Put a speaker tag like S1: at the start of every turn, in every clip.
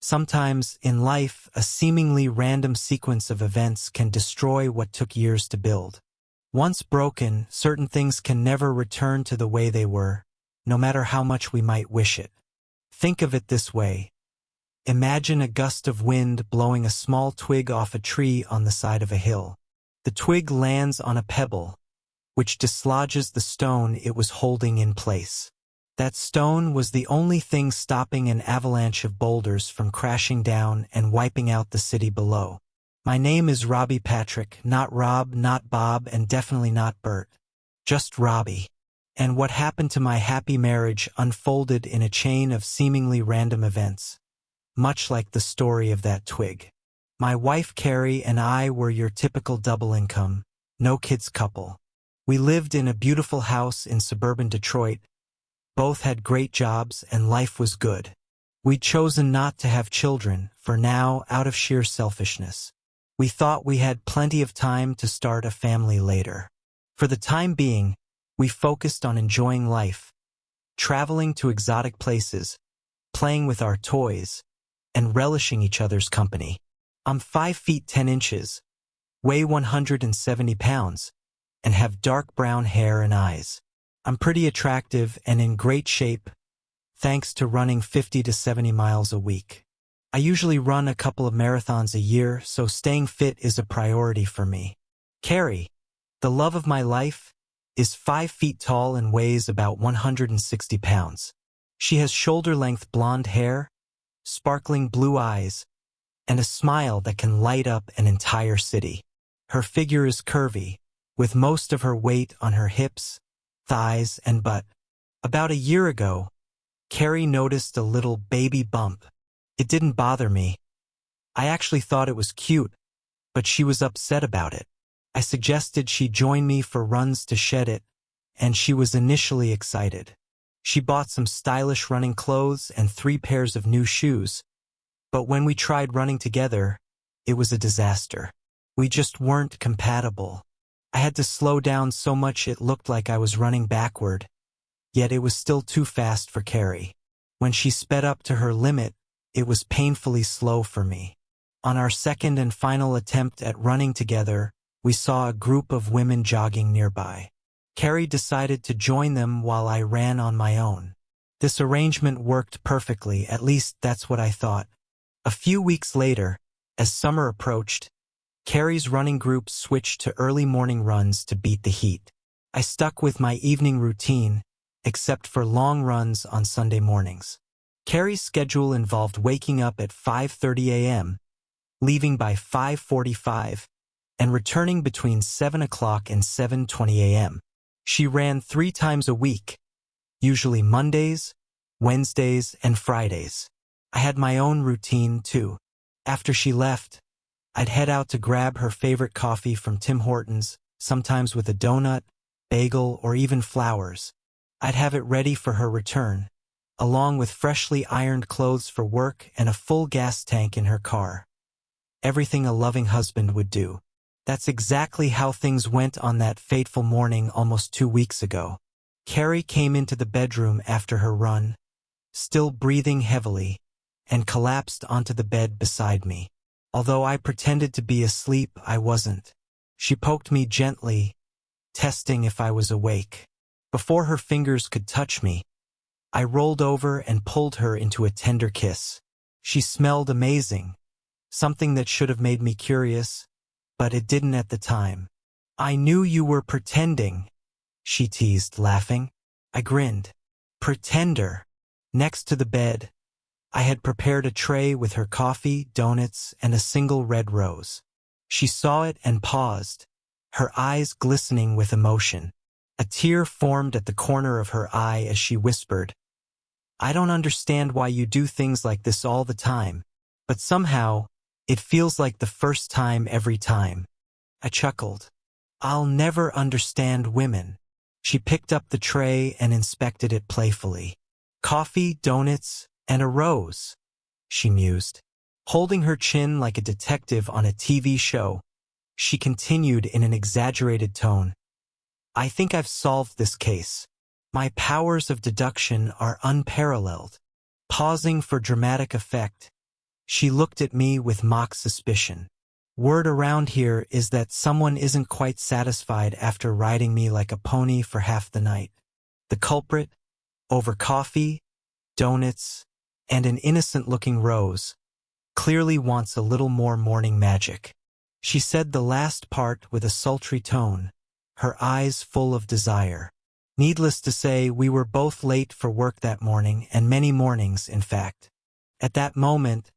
S1: Sometimes, in life, a seemingly random sequence of events can destroy what took years to build. Once broken, certain things can never return to the way they were, no matter how much we might wish it. Think of it this way. Imagine a gust of wind blowing a small twig off a tree on the side of a hill. The twig lands on a pebble, which dislodges the stone it was holding in place. That stone was the only thing stopping an avalanche of boulders from crashing down and wiping out the city below. My name is Robbie Patrick, not Rob, not Bob, and definitely not Bert. Just Robbie. And what happened to my happy marriage unfolded in a chain of seemingly random events, much like the story of that twig. My wife Carrie and I were your typical double income, no kids couple. We lived in a beautiful house in suburban Detroit. Both had great jobs and life was good. We'd chosen not to have children, for now, out of sheer selfishness. We thought we had plenty of time to start a family later. For the time being, we focused on enjoying life, traveling to exotic places, playing with our toys, and relishing each other's company. I'm 5 feet 10 inches, weigh 170 pounds, and have dark brown hair and eyes. I'm pretty attractive and in great shape, thanks to running 50 to 70 miles a week. I usually run a couple of marathons a year, so staying fit is a priority for me. Carrie, the love of my life, is 5 feet tall and weighs about 160 pounds. She has shoulder-length blonde hair, sparkling blue eyes, and a smile that can light up an entire city. Her figure is curvy, with most of her weight on her hips, thighs, and butt. About a year ago, Carrie noticed a little baby bump. It didn't bother me. I actually thought it was cute, but she was upset about it. I suggested she join me for runs to shed it, and she was initially excited. She bought some stylish running clothes and 3 pairs of new shoes, but when we tried running together, it was a disaster. We just weren't compatible. I had to slow down so much it looked like I was running backward, yet it was still too fast for Carrie. When she sped up to her limit, it was painfully slow for me. On our second and final attempt at running together, we saw a group of women jogging nearby. Carrie decided to join them while I ran on my own. This arrangement worked perfectly, at least that's what I thought. A few weeks later, as summer approached, Carrie's running group switched to early morning runs to beat the heat. I stuck with my evening routine, except for long runs on Sunday mornings. Carrie's schedule involved waking up at 5:30 a.m., leaving by 5:45, and returning between 7 o'clock and 7:20 a.m. She ran 3 times a week, usually Mondays, Wednesdays, and Fridays. I had my own routine, too. After she left, I'd head out to grab her favorite coffee from Tim Hortons, sometimes with a donut, bagel, or even flowers. I'd have it ready for her return, along with freshly ironed clothes for work and a full gas tank in her car. Everything a loving husband would do. That's exactly how things went on that fateful morning almost 2 weeks ago. Carrie came into the bedroom after her run, still breathing heavily, and collapsed onto the bed beside me. Although I pretended to be asleep, I wasn't. She poked me gently, testing if I was awake. Before her fingers could touch me, I rolled over and pulled her into a tender kiss. She smelled amazing, something that should have made me curious, but it didn't at the time. "I knew you were pretending," she teased, laughing. I grinned. Pretender. Next to the bed, I had prepared a tray with her coffee, donuts, and a single red rose. She saw it and paused, her eyes glistening with emotion. A tear formed at the corner of her eye as she whispered, "I don't understand why you do things like this all the time, but somehow, it feels like the first time every time." I chuckled. "I'll never understand women." She picked up the tray and inspected it playfully. "Coffee, donuts, and a rose," she mused. Holding her chin like a detective on a TV show, she continued in an exaggerated tone, "I think I've solved this case. My powers of deduction are unparalleled." Pausing for dramatic effect, She looked at me with mock suspicion. Word around here is that someone isn't quite satisfied after riding me like a pony for half the night. The culprit, over coffee, donuts, and an innocent-looking rose, clearly wants a little more morning magic. She said the last part with a sultry tone, her eyes full of desire. Needless to say, we were both late for work that morning, and many mornings, in fact. At that moment,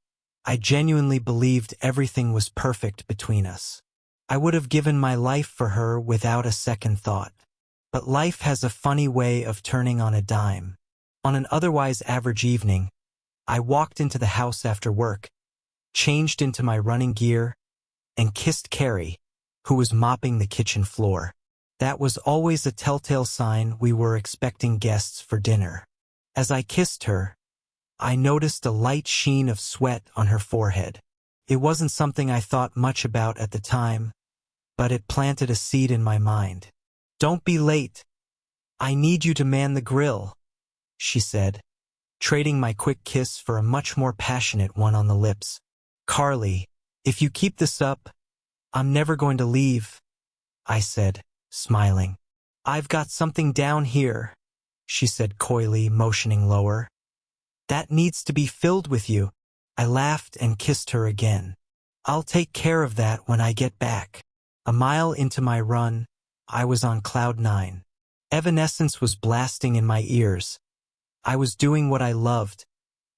S1: I genuinely believed everything was perfect between us. I would have given my life for her without a second thought. But life has a funny way of turning on a dime. On an otherwise average evening, I walked into the house after work, changed into my running gear, and kissed Carrie, who was mopping the kitchen floor. That was always a telltale sign we were expecting guests for dinner. As I kissed her, I noticed a light sheen of sweat on her forehead. It wasn't something I thought much about at the time, but it planted a seed in my mind. "Don't be late. I need you to man the grill," she said, trading my quick kiss for a much more passionate one on the lips. "Carly, if you keep this up, I'm never going to leave," I said, smiling. "I've got something down here," she said coyly, motioning lower. "That needs to be filled with you." I laughed and kissed her again. "I'll take care of that when I get back." A mile into my run, I was on cloud 9. Evanescence was blasting in my ears. I was doing what I loved,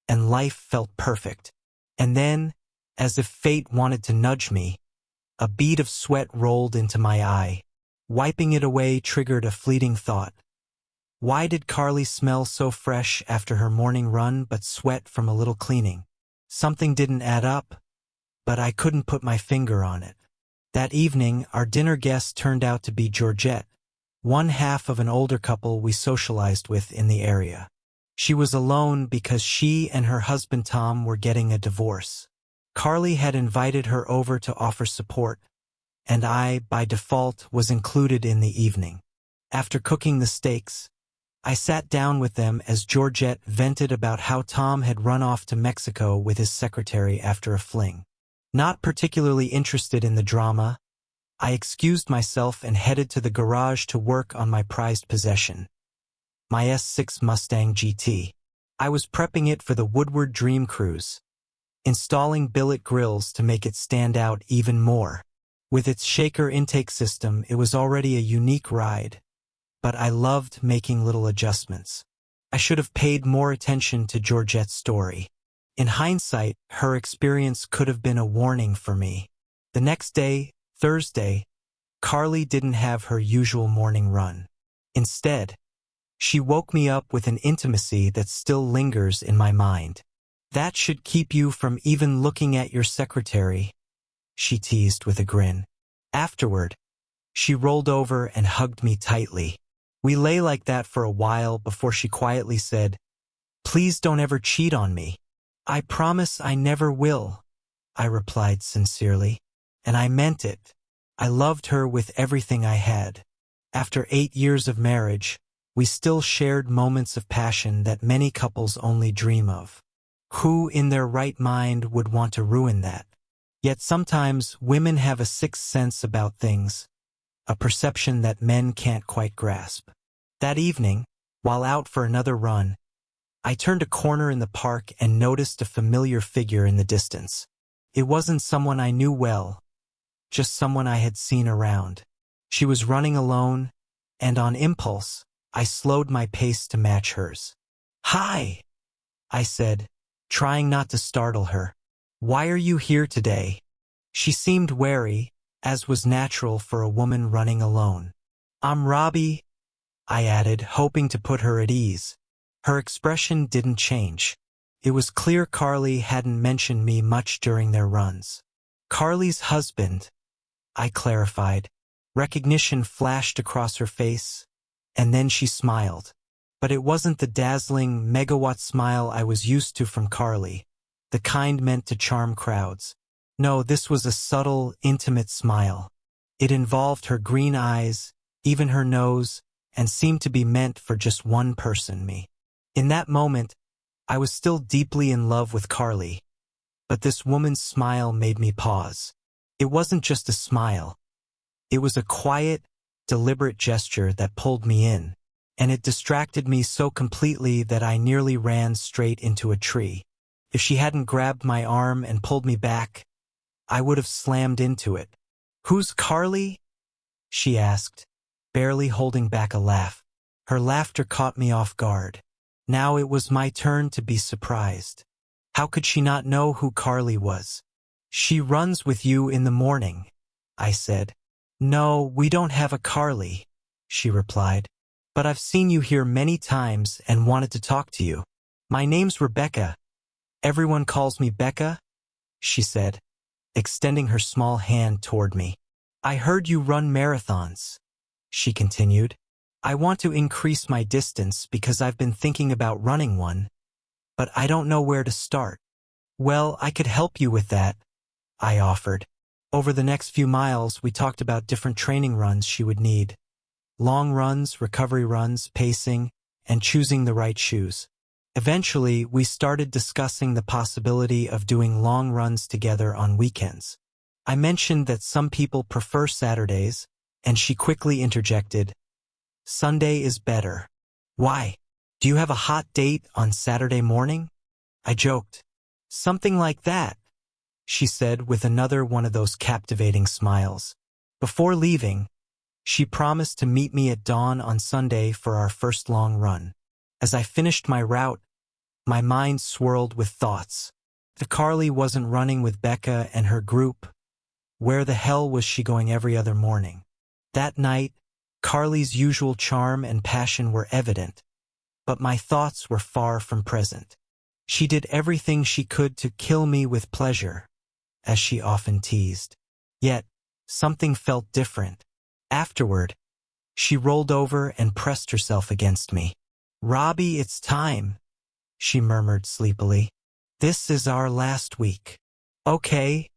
S1: and life felt perfect. And then, as if fate wanted to nudge me, a bead of sweat rolled into my eye. Wiping it away triggered a fleeting thought. Why did Carly smell so fresh after her morning run but sweat from a little cleaning? Something didn't add up, but I couldn't put my finger on it. That evening, our dinner guest turned out to be Georgette, one half of an older couple we socialized with in the area. She was alone because she and her husband Tom were getting a divorce. Carly had invited her over to offer support, and I, by default, was included in the evening. After cooking the steaks, I sat down with them as Georgette vented about how Tom had run off to Mexico with his secretary after a fling. Not particularly interested in the drama, I excused myself and headed to the garage to work on my prized possession, my S6 Mustang GT. I was prepping it for the Woodward Dream Cruise, installing billet grills to make it stand out even more. With its shaker intake system, it was already a unique ride, but I loved making little adjustments. I should have paid more attention to Georgette's story. In hindsight, her experience could have been a warning for me. The next day, Thursday, Carly didn't have her usual morning run. Instead, she woke me up with an intimacy that still lingers in my mind. "That should keep you from even looking at your secretary," she teased with a grin. Afterward, she rolled over and hugged me tightly. We lay like that for a while before she quietly said, "Please don't ever cheat on me." "I promise I never will," I replied sincerely. And I meant it. I loved her with everything I had. After 8 years of marriage, we still shared moments of passion that many couples only dream of. Who in their right mind would want to ruin that? Yet sometimes women have a sixth sense about things, a perception that men can't quite grasp. That evening, while out for another run, I turned a corner in the park and noticed a familiar figure in the distance. It wasn't someone I knew well, just someone I had seen around. She was running alone, and on impulse, I slowed my pace to match hers. "Hi," I said, trying not to startle her. "Why are you here today?" She seemed wary, as was natural for a woman running alone. "I'm Robbie," I added, hoping to put her at ease. Her expression didn't change. It was clear Carly hadn't mentioned me much during their runs. "Carly's husband," I clarified. Recognition flashed across her face, and then she smiled. But it wasn't the dazzling, megawatt smile I was used to from Carly, the kind meant to charm crowds. No, this was a subtle, intimate smile. It involved her green eyes, even her nose, and seemed to be meant for just one person, me. In that moment, I was still deeply in love with Carly, but this woman's smile made me pause. It wasn't just a smile. It was a quiet, deliberate gesture that pulled me in, and it distracted me so completely that I nearly ran straight into a tree. If she hadn't grabbed my arm and pulled me back, I would have slammed into it. "Who's Carly?" she asked, barely holding back a laugh. Her laughter caught me off guard. Now it was my turn to be surprised. How could she not know who Carly was? "She runs with you in the morning," I said. "No, we don't have a Carly," she replied. "But I've seen you here many times and wanted to talk to you. My name's Rebecca. Everyone calls me Becca," she said, extending her small hand toward me. "I heard you run marathons," she continued. "I want to increase my distance because I've been thinking about running one, but I don't know where to start." "Well, I could help you with that," I offered. Over the next few miles, we talked about different training runs she would need. Long runs, recovery runs, pacing, and choosing the right shoes. Eventually, we started discussing the possibility of doing long runs together on weekends. I mentioned that some people prefer Saturdays, and she quickly interjected, "Sunday is better." "Why? Do you have a hot date on Saturday morning?" I joked. "Something like that," she said with another one of those captivating smiles. Before leaving, she promised to meet me at dawn on Sunday for our first long run. As I finished my route, my mind swirled with thoughts. If Carly wasn't running with Becca and her group, where the hell was she going every other morning? That night, Carly's usual charm and passion were evident, but my thoughts were far from present. She did everything she could to kill me with pleasure, as she often teased. Yet, something felt different. Afterward, she rolled over and pressed herself against me. "Robbie, it's time," she murmured sleepily. "This is our last week." "Okay,"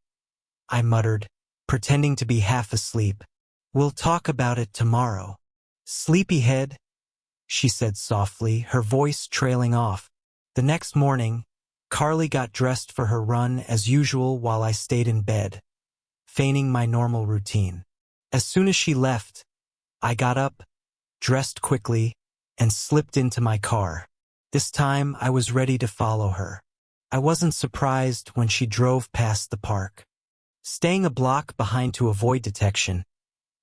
S1: I muttered, pretending to be half asleep. "We'll talk about it tomorrow." "Sleepyhead," she said softly, her voice trailing off. The next morning, Carly got dressed for her run as usual while I stayed in bed, feigning my normal routine. As soon as she left, I got up, dressed quickly, and slipped into my car. This time I was ready to follow her. I wasn't surprised when she drove past the park. Staying a block behind to avoid detection,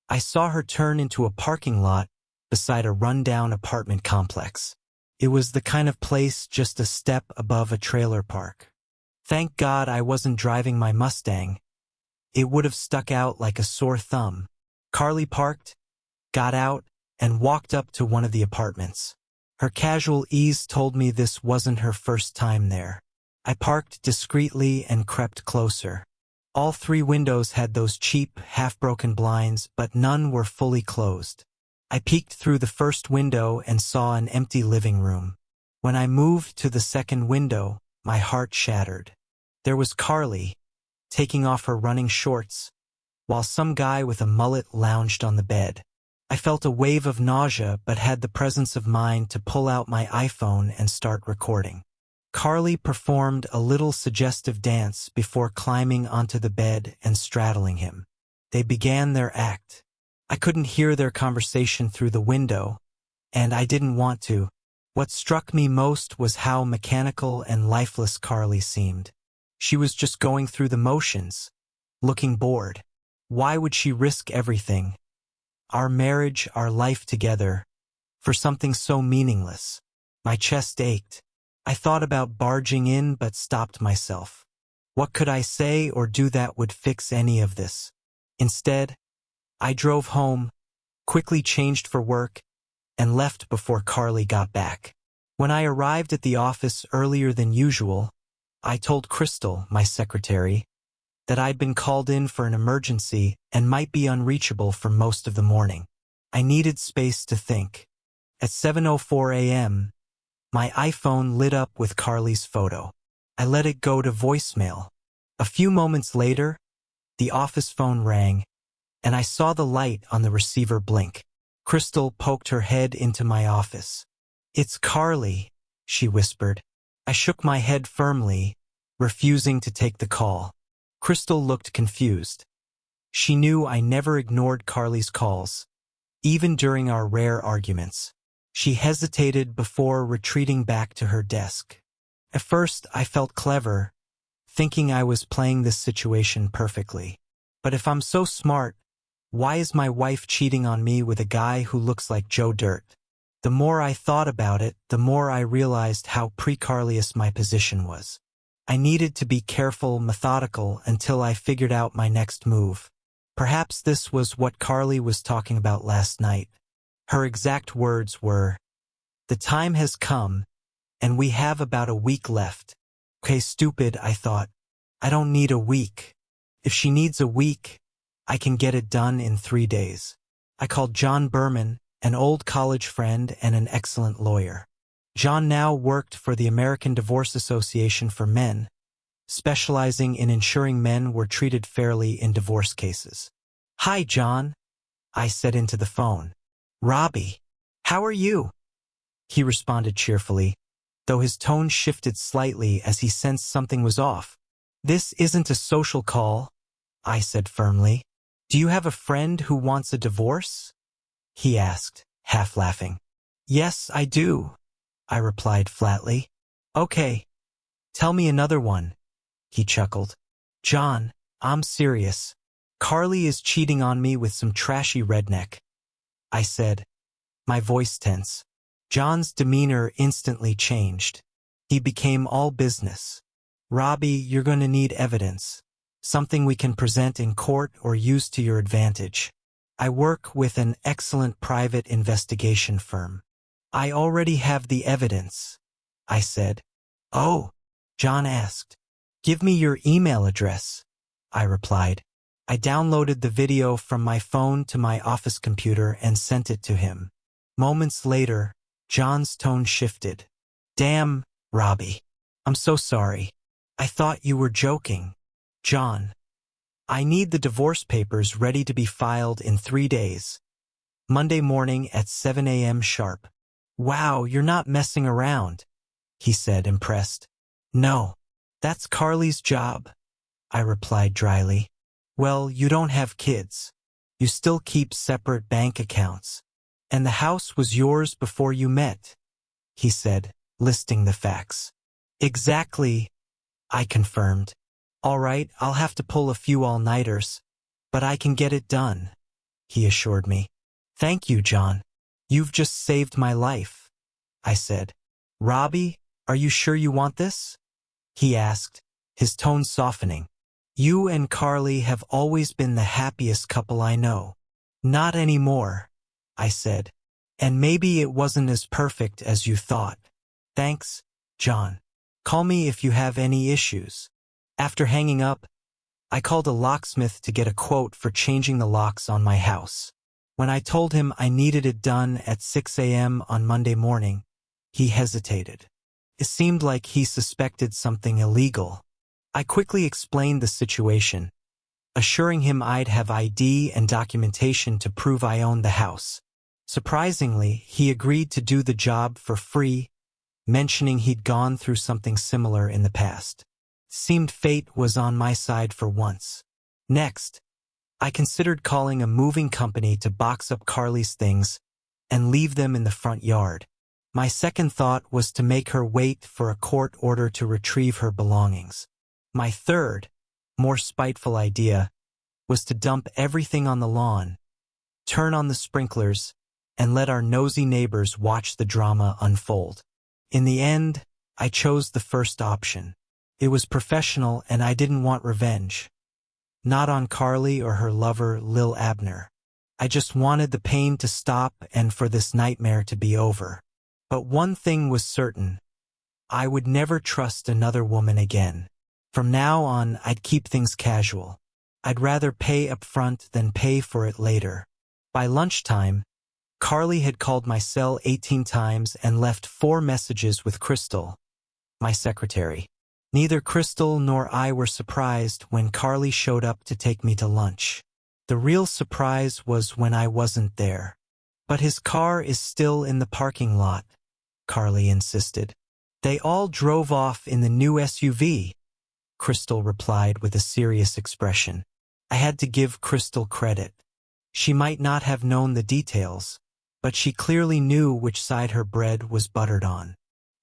S1: I saw her turn into a parking lot beside a rundown apartment complex. It was the kind of place just a step above a trailer park. Thank God I wasn't driving my Mustang. It would have stuck out like a sore thumb. Carly parked, got out, and walked up to one of the apartments. Her casual ease told me this wasn't her first time there. I parked discreetly and crept closer. All 3 windows had those cheap, half-broken blinds, but none were fully closed. I peeked through the first window and saw an empty living room. When I moved to the second window, my heart shattered. There was Carly, taking off her running shorts, while some guy with a mullet lounged on the bed. I felt a wave of nausea but had the presence of mind to pull out my iPhone and start recording. Carly performed a little suggestive dance before climbing onto the bed and straddling him. They began their act. I couldn't hear their conversation through the window, and I didn't want to. What struck me most was how mechanical and lifeless Carly seemed. She was just going through the motions, looking bored. Why would she risk everything, our marriage, our life together, for something so meaningless? My chest ached. I thought about barging in but stopped myself. What could I say or do that would fix any of this? Instead, I drove home, quickly changed for work, and left before Carly got back. When I arrived at the office earlier than usual, I told Crystal, my secretary, that I'd been called in for an emergency and might be unreachable for most of the morning. I needed space to think. At 7:04 a.m., my iPhone lit up with Carly's photo. I let it go to voicemail. A few moments later, the office phone rang, and I saw the light on the receiver blink. Crystal poked her head into my office. "It's Carly," she whispered. I shook my head firmly, refusing to take the call. Crystal looked confused. She knew I never ignored Carly's calls, even during our rare arguments. She hesitated before retreating back to her desk. At first, I felt clever, thinking I was playing this situation perfectly. But if I'm so smart, why is my wife cheating on me with a guy who looks like Joe Dirt? The more I thought about it, the more I realized how precarious my position was. I needed to be careful, methodical, until I figured out my next move. Perhaps this was what Carly was talking about last night. Her exact words were, "The time has come, and we have about a week left." Okay, stupid, I thought. I don't need a week. If she needs a week, I can get it done in 3 days. I called John Berman, an old college friend and an excellent lawyer. John now worked for the American Divorce Association for Men, specializing in ensuring men were treated fairly in divorce cases. "Hi, John," I said into the phone. "Robbie, how are you?" He responded cheerfully, though his tone shifted slightly as he sensed something was off. "This isn't a social call," I said firmly. "Do you have a friend who wants a divorce?" he asked, half laughing. "Yes, I do," I replied flatly. "Okay, tell me another one," he chuckled. "John, I'm serious. Carly is cheating on me with some trashy redneck," I said, my voice tense. John's demeanor instantly changed. He became all business. "Robbie, you're going to need evidence. Something we can present in court or use to your advantage. I work with an excellent private investigation firm." "I already have the evidence," I said. "Oh," John asked. "Give me your email address," I replied. I downloaded the video from my phone to my office computer and sent it to him. Moments later, John's tone shifted. "Damn, Robbie. I'm so sorry. I thought you were joking." "John, I need the divorce papers ready to be filed in 3 days. Monday morning at 7 a.m. sharp." "Wow, you're not messing around," he said, impressed. "No, that's Carly's job," I replied dryly. "Well, you don't have kids. You still keep separate bank accounts. And the house was yours before you met," he said, listing the facts. "Exactly," I confirmed. "All right, I'll have to pull a few all-nighters, but I can get it done," he assured me. "Thank you, John. You've just saved my life," I said. "Robbie, are you sure you want this?" he asked, his tone softening. "You and Carly have always been the happiest couple I know." "Not anymore," I said. "And maybe it wasn't as perfect as you thought. Thanks, John. Call me if you have any issues." After hanging up, I called a locksmith to get a quote for changing the locks on my house. When I told him I needed it done at 6 a.m. on Monday morning, he hesitated. It seemed like he suspected something illegal. I quickly explained the situation, assuring him I'd have ID and documentation to prove I owned the house. Surprisingly, he agreed to do the job for free, mentioning he'd gone through something similar in the past. Seemed fate was on my side for once. Next, I considered calling a moving company to box up Carly's things and leave them in the front yard. My second thought was to make her wait for a court order to retrieve her belongings. My third, more spiteful idea was to dump everything on the lawn, turn on the sprinklers, and let our nosy neighbors watch the drama unfold. In the end, I chose the first option. It was professional and I didn't want revenge. Not on Carly or her lover, Lil Abner. I just wanted the pain to stop and for this nightmare to be over. But one thing was certain. I would never trust another woman again. From now on, I'd keep things casual. I'd rather pay up front than pay for it later. By lunchtime, Carly had called my cell 18 times and left 4 messages with Crystal, my secretary. Neither Crystal nor I were surprised when Carly showed up to take me to lunch. The real surprise was when I wasn't there. "But his car is still in the parking lot," Carly insisted. "They all drove off in the new SUV," Crystal replied with a serious expression. I had to give Crystal credit. She might not have known the details, but she clearly knew which side her bread was buttered on.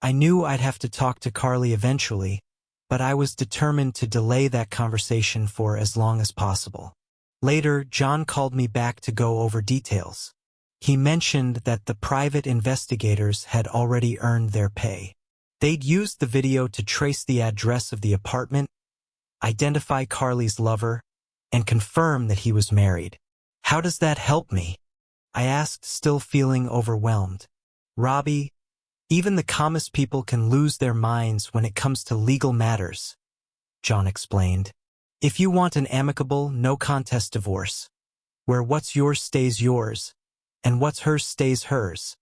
S1: I knew I'd have to talk to Carly eventually, but I was determined to delay that conversation for as long as possible. Later, John called me back to go over details. He mentioned that the private investigators had already earned their pay. They'd used the video to trace the address of the apartment, identify Carly's lover, and confirm that he was married. How does that help me? I asked, still feeling overwhelmed. Robbie, even the calmest people can lose their minds when it comes to legal matters, John explained. If you want an amicable, no-contest divorce, where what's yours stays yours, and what's hers stays hers,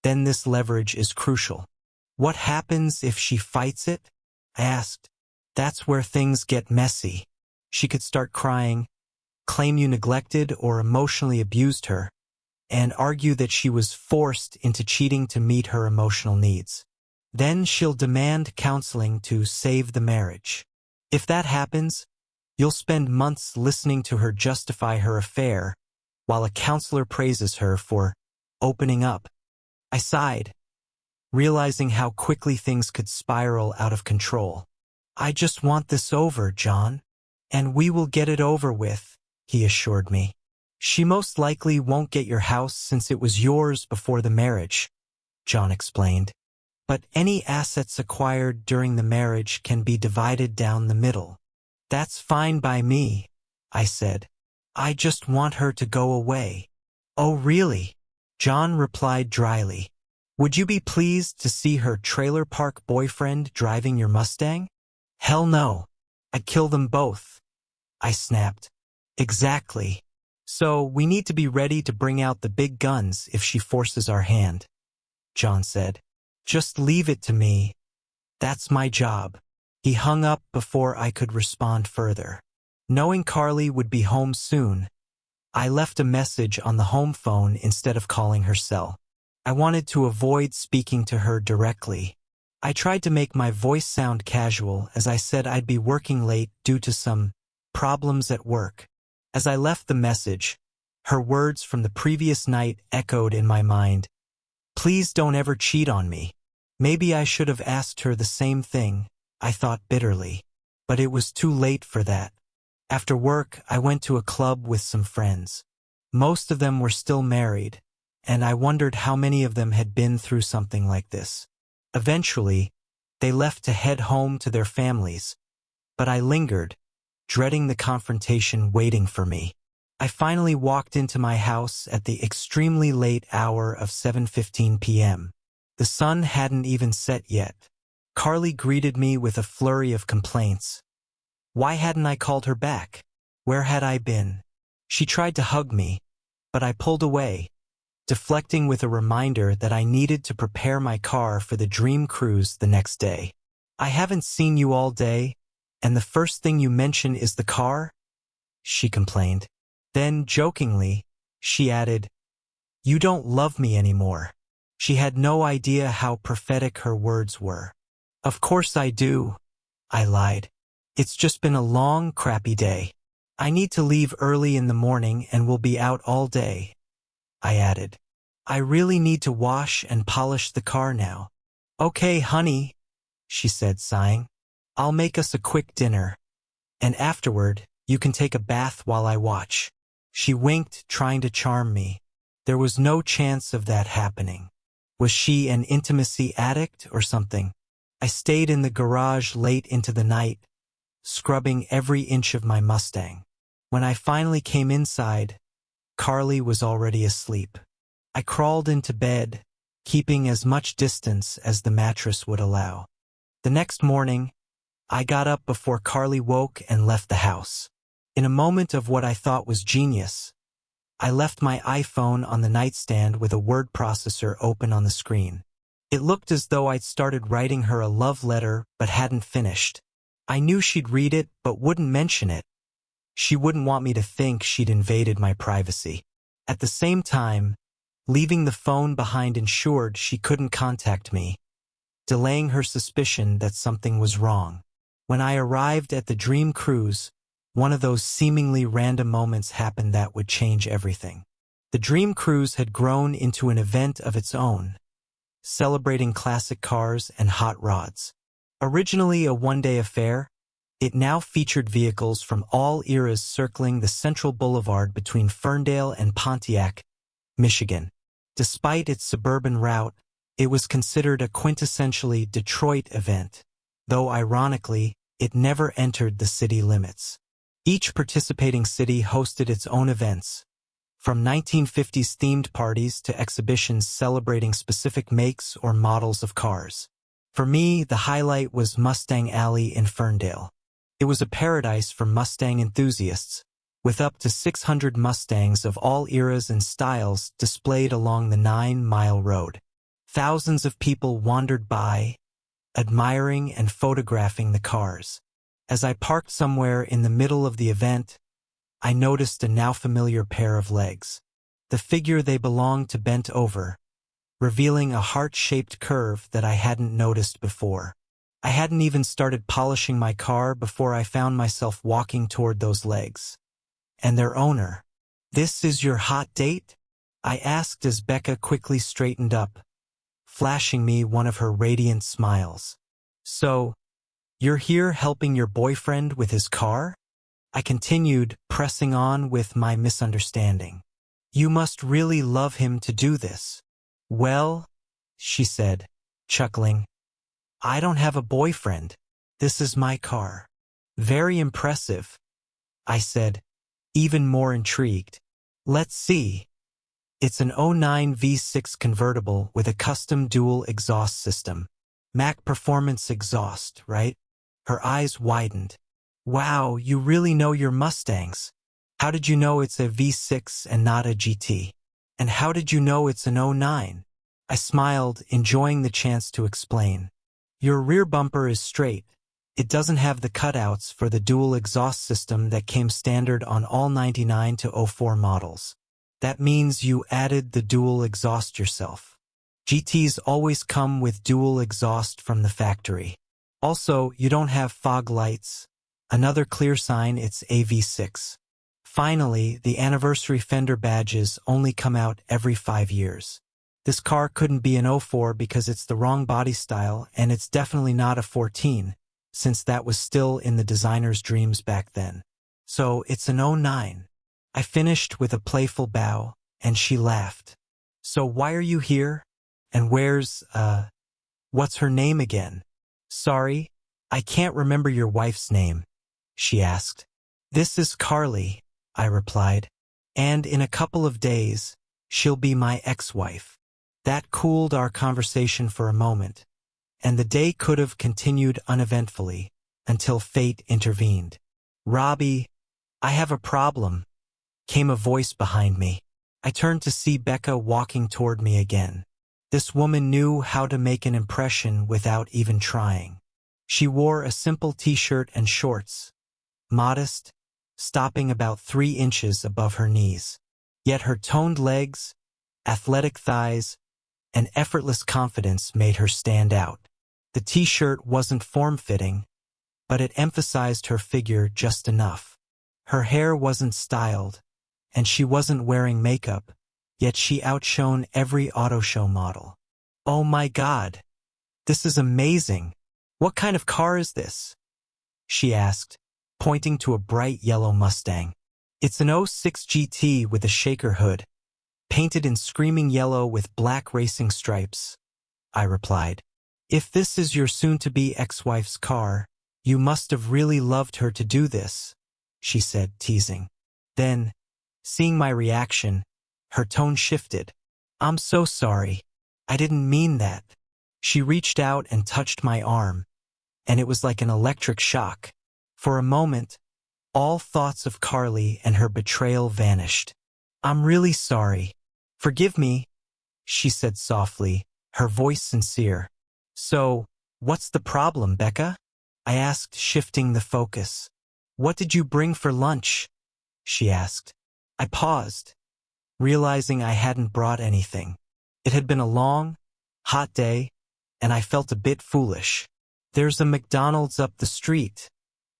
S1: then this leverage is crucial. What happens if she fights it? I asked. That's where things get messy. She could start crying, claim you neglected or emotionally abused her, and argue that she was forced into cheating to meet her emotional needs. Then she'll demand counseling to save the marriage. If that happens, you'll spend months listening to her justify her affair, while a counselor praises her for opening up. I sighed, realizing how quickly things could spiral out of control. I just want this over, John. And we will get it over with, he assured me. She most likely won't get your house since it was yours before the marriage, John explained. But any assets acquired during the marriage can be divided down the middle. That's fine by me, I said. I just want her to go away. Oh, really? John replied dryly. Would you be pleased to see her trailer park boyfriend driving your Mustang? Hell no. I'd kill them both, I snapped. Exactly. So we need to be ready to bring out the big guns if she forces our hand, John said. Just leave it to me. That's my job. He hung up before I could respond further. Knowing Carly would be home soon, I left a message on the home phone instead of calling her cell. I wanted to avoid speaking to her directly. I tried to make my voice sound casual as I said I'd be working late due to some problems at work. As I left the message, her words from the previous night echoed in my mind. Please don't ever cheat on me. Maybe I should have asked her the same thing, I thought bitterly. But it was too late for that. After work, I went to a club with some friends. Most of them were still married, and I wondered how many of them had been through something like this. Eventually, they left to head home to their families, but I lingered, dreading the confrontation waiting for me. I finally walked into my house at the extremely late hour of 7:15 p.m. The sun hadn't even set yet. Carly greeted me with a flurry of complaints. Why hadn't I called her back? Where had I been? She tried to hug me, but I pulled away, deflecting with a reminder that I needed to prepare my car for the dream cruise the next day. I haven't seen you all day, and the first thing you mention is the car? She complained. Then, jokingly, she added, You don't love me anymore. She had no idea how prophetic her words were. Of course I do, I lied. It's just been a long, crappy day. I need to leave early in the morning and will be out all day, I added. I really need to wash and polish the car now. Okay, honey, she said, sighing. I'll make us a quick dinner, and afterward, you can take a bath while I watch. She winked, trying to charm me. There was no chance of that happening. Was she an intimacy addict or something? I stayed in the garage late into the night, scrubbing every inch of my Mustang. When I finally came inside, Carly was already asleep. I crawled into bed, keeping as much distance as the mattress would allow. The next morning, I got up before Carly woke and left the house. In a moment of what I thought was genius, I left my iPhone on the nightstand with a word processor open on the screen. It looked as though I'd started writing her a love letter but hadn't finished. I knew she'd read it but wouldn't mention it. She wouldn't want me to think she'd invaded my privacy. At the same time, leaving the phone behind ensured she couldn't contact me, delaying her suspicion that something was wrong. When I arrived at the dream cruise, one of those seemingly random moments happened that would change everything. The dream cruise had grown into an event of its own, celebrating classic cars and hot rods. Originally a one-day affair, it now featured vehicles from all eras circling the central boulevard between Ferndale and Pontiac, Michigan. Despite its suburban route, it was considered a quintessentially Detroit event, though ironically, it never entered the city limits. Each participating city hosted its own events, from 1950s themed parties to exhibitions celebrating specific makes or models of cars. For me, the highlight was Mustang Alley in Ferndale. It was a paradise for Mustang enthusiasts, with up to 600 Mustangs of all eras and styles displayed along the 9-mile road. Thousands of people wandered by, admiring and photographing the cars. As I parked somewhere in the middle of the event, I noticed a now familiar pair of legs. The figure they belonged to bent over, revealing a heart-shaped curve that I hadn't noticed before. I hadn't even started polishing my car before I found myself walking toward those legs. And their owner. "This is your hot date?" I asked as Becca quickly straightened up, flashing me one of her radiant smiles. "So, you're here helping your boyfriend with his car?" I continued, pressing on with my misunderstanding. "You must really love him to do this." "Well," she said, chuckling, "I don't have a boyfriend. This is my car." "Very impressive," I said, even more intrigued. "Let's see." It's an '09 V6 convertible with a custom dual exhaust system. Mac Performance exhaust, right? Her eyes widened. "Wow, you really know your Mustangs. How did you know it's a V6 and not a GT? And how did you know it's an '09? I smiled, enjoying the chance to explain. "Your rear bumper is straight. It doesn't have the cutouts for the dual exhaust system that came standard on all 99 to '04 models. That means you added the dual exhaust yourself. GTs always come with dual exhaust from the factory. Also, you don't have fog lights. Another clear sign it's a V6. Finally, the anniversary fender badges only come out every 5 years. This car couldn't be an '04 because it's the wrong body style, and it's definitely not a 14, since that was still in the designer's dreams back then. So it's an '09. I finished with a playful bow, and she laughed. "So why are you here? And what's her name again?" "Sorry, I can't remember your wife's name," she asked. "This is Carly," I replied. "And in a couple of days, she'll be my ex-wife." That cooled our conversation for a moment, and the day could have continued uneventfully until fate intervened. "Robbie, I have a problem," came a voice behind me. I turned to see Becca walking toward me again. This woman knew how to make an impression without even trying. She wore a simple t-shirt and shorts, modest, stopping about 3 inches above her knees. Yet her toned legs, athletic thighs, and effortless confidence made her stand out. The t-shirt wasn't form-fitting, but it emphasized her figure just enough. Her hair wasn't styled, and she wasn't wearing makeup, yet she outshone every auto show model. "Oh my God! This is amazing! What kind of car is this?" she asked, pointing to a bright yellow Mustang. "It's an '06 GT with a shaker hood, painted in screaming yellow with black racing stripes," I replied. "If this is your soon-to-be ex-wife's car, you must have really loved her to do this," she said, teasing. Then, seeing my reaction, her tone shifted. "I'm so sorry. I didn't mean that." She reached out and touched my arm, and it was like an electric shock. For a moment, all thoughts of Carly and her betrayal vanished. "I'm really sorry. Forgive me," she said softly, her voice sincere. "So, what's the problem, Becca?" I asked, shifting the focus. "What did you bring for lunch?" she asked. I paused, realizing I hadn't brought anything. It had been a long, hot day, and I felt a bit foolish. There's a McDonald's up the street,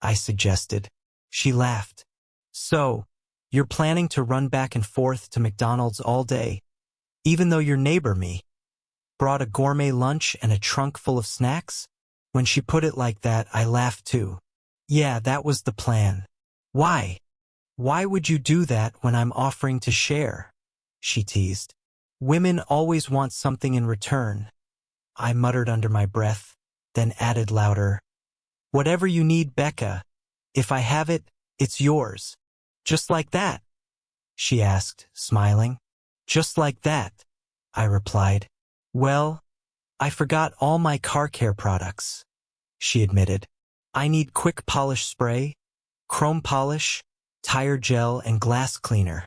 S1: I suggested. She laughed. So, you're planning to run back and forth to McDonald's all day, even though your neighbor me brought a gourmet lunch and a trunk full of snacks? When she put it like that, I laughed too. Yeah, that was the plan. Why? Why would you do that when I'm offering to share? She teased. Women always want something in return, I muttered under my breath, then added louder. Whatever you need, Becca. If I have it, it's yours. Just like that? She asked, smiling. Just like that, I replied. Well, I forgot all my car care products, she admitted. I need quick polish spray, chrome polish, tire gel, and glass cleaner.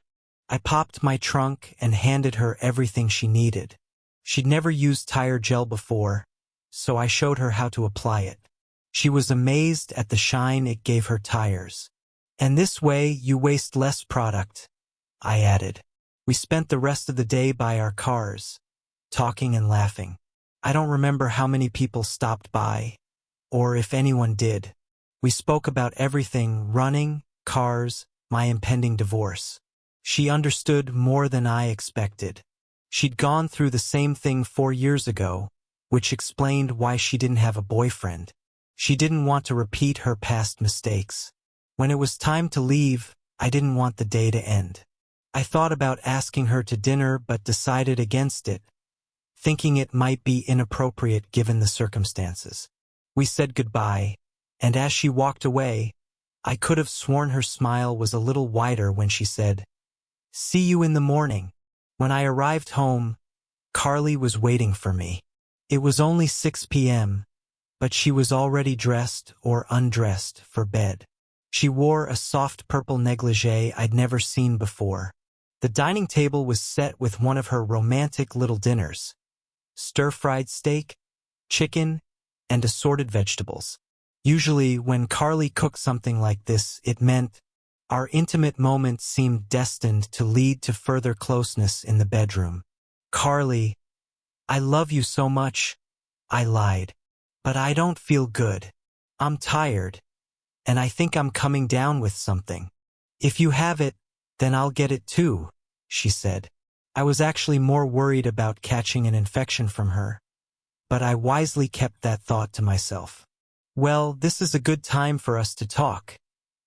S1: I popped my trunk and handed her everything she needed. She'd never used tire gel before, so I showed her how to apply it. She was amazed at the shine it gave her tires. And this way you waste less product, I added. We spent the rest of the day by our cars, talking and laughing. I don't remember how many people stopped by, or if anyone did. We spoke about everything: running, cars, my impending divorce. She understood more than I expected. She'd gone through the same thing 4 years ago, which explained why she didn't have a boyfriend. She didn't want to repeat her past mistakes. When it was time to leave, I didn't want the day to end. I thought about asking her to dinner but decided against it, thinking it might be inappropriate given the circumstances. We said goodbye, and as she walked away, I could have sworn her smile was a little wider when she said, "See you in the morning." When I arrived home, Carly was waiting for me. It was only 6 p.m., but she was already dressed or undressed for bed. She wore a soft purple negligee I'd never seen before. The dining table was set with one of her romantic little dinners: stir-fried steak, chicken, and assorted vegetables. Usually, when Carly cooked something like this, it meant our intimate moments seemed destined to lead to further closeness in the bedroom. "Carly, I love you so much," I lied. "But I don't feel good. I'm tired, and I think I'm coming down with something." "If you have it, then I'll get it too," she said. I was actually more worried about catching an infection from her, but I wisely kept that thought to myself. "Well, this is a good time for us to talk,"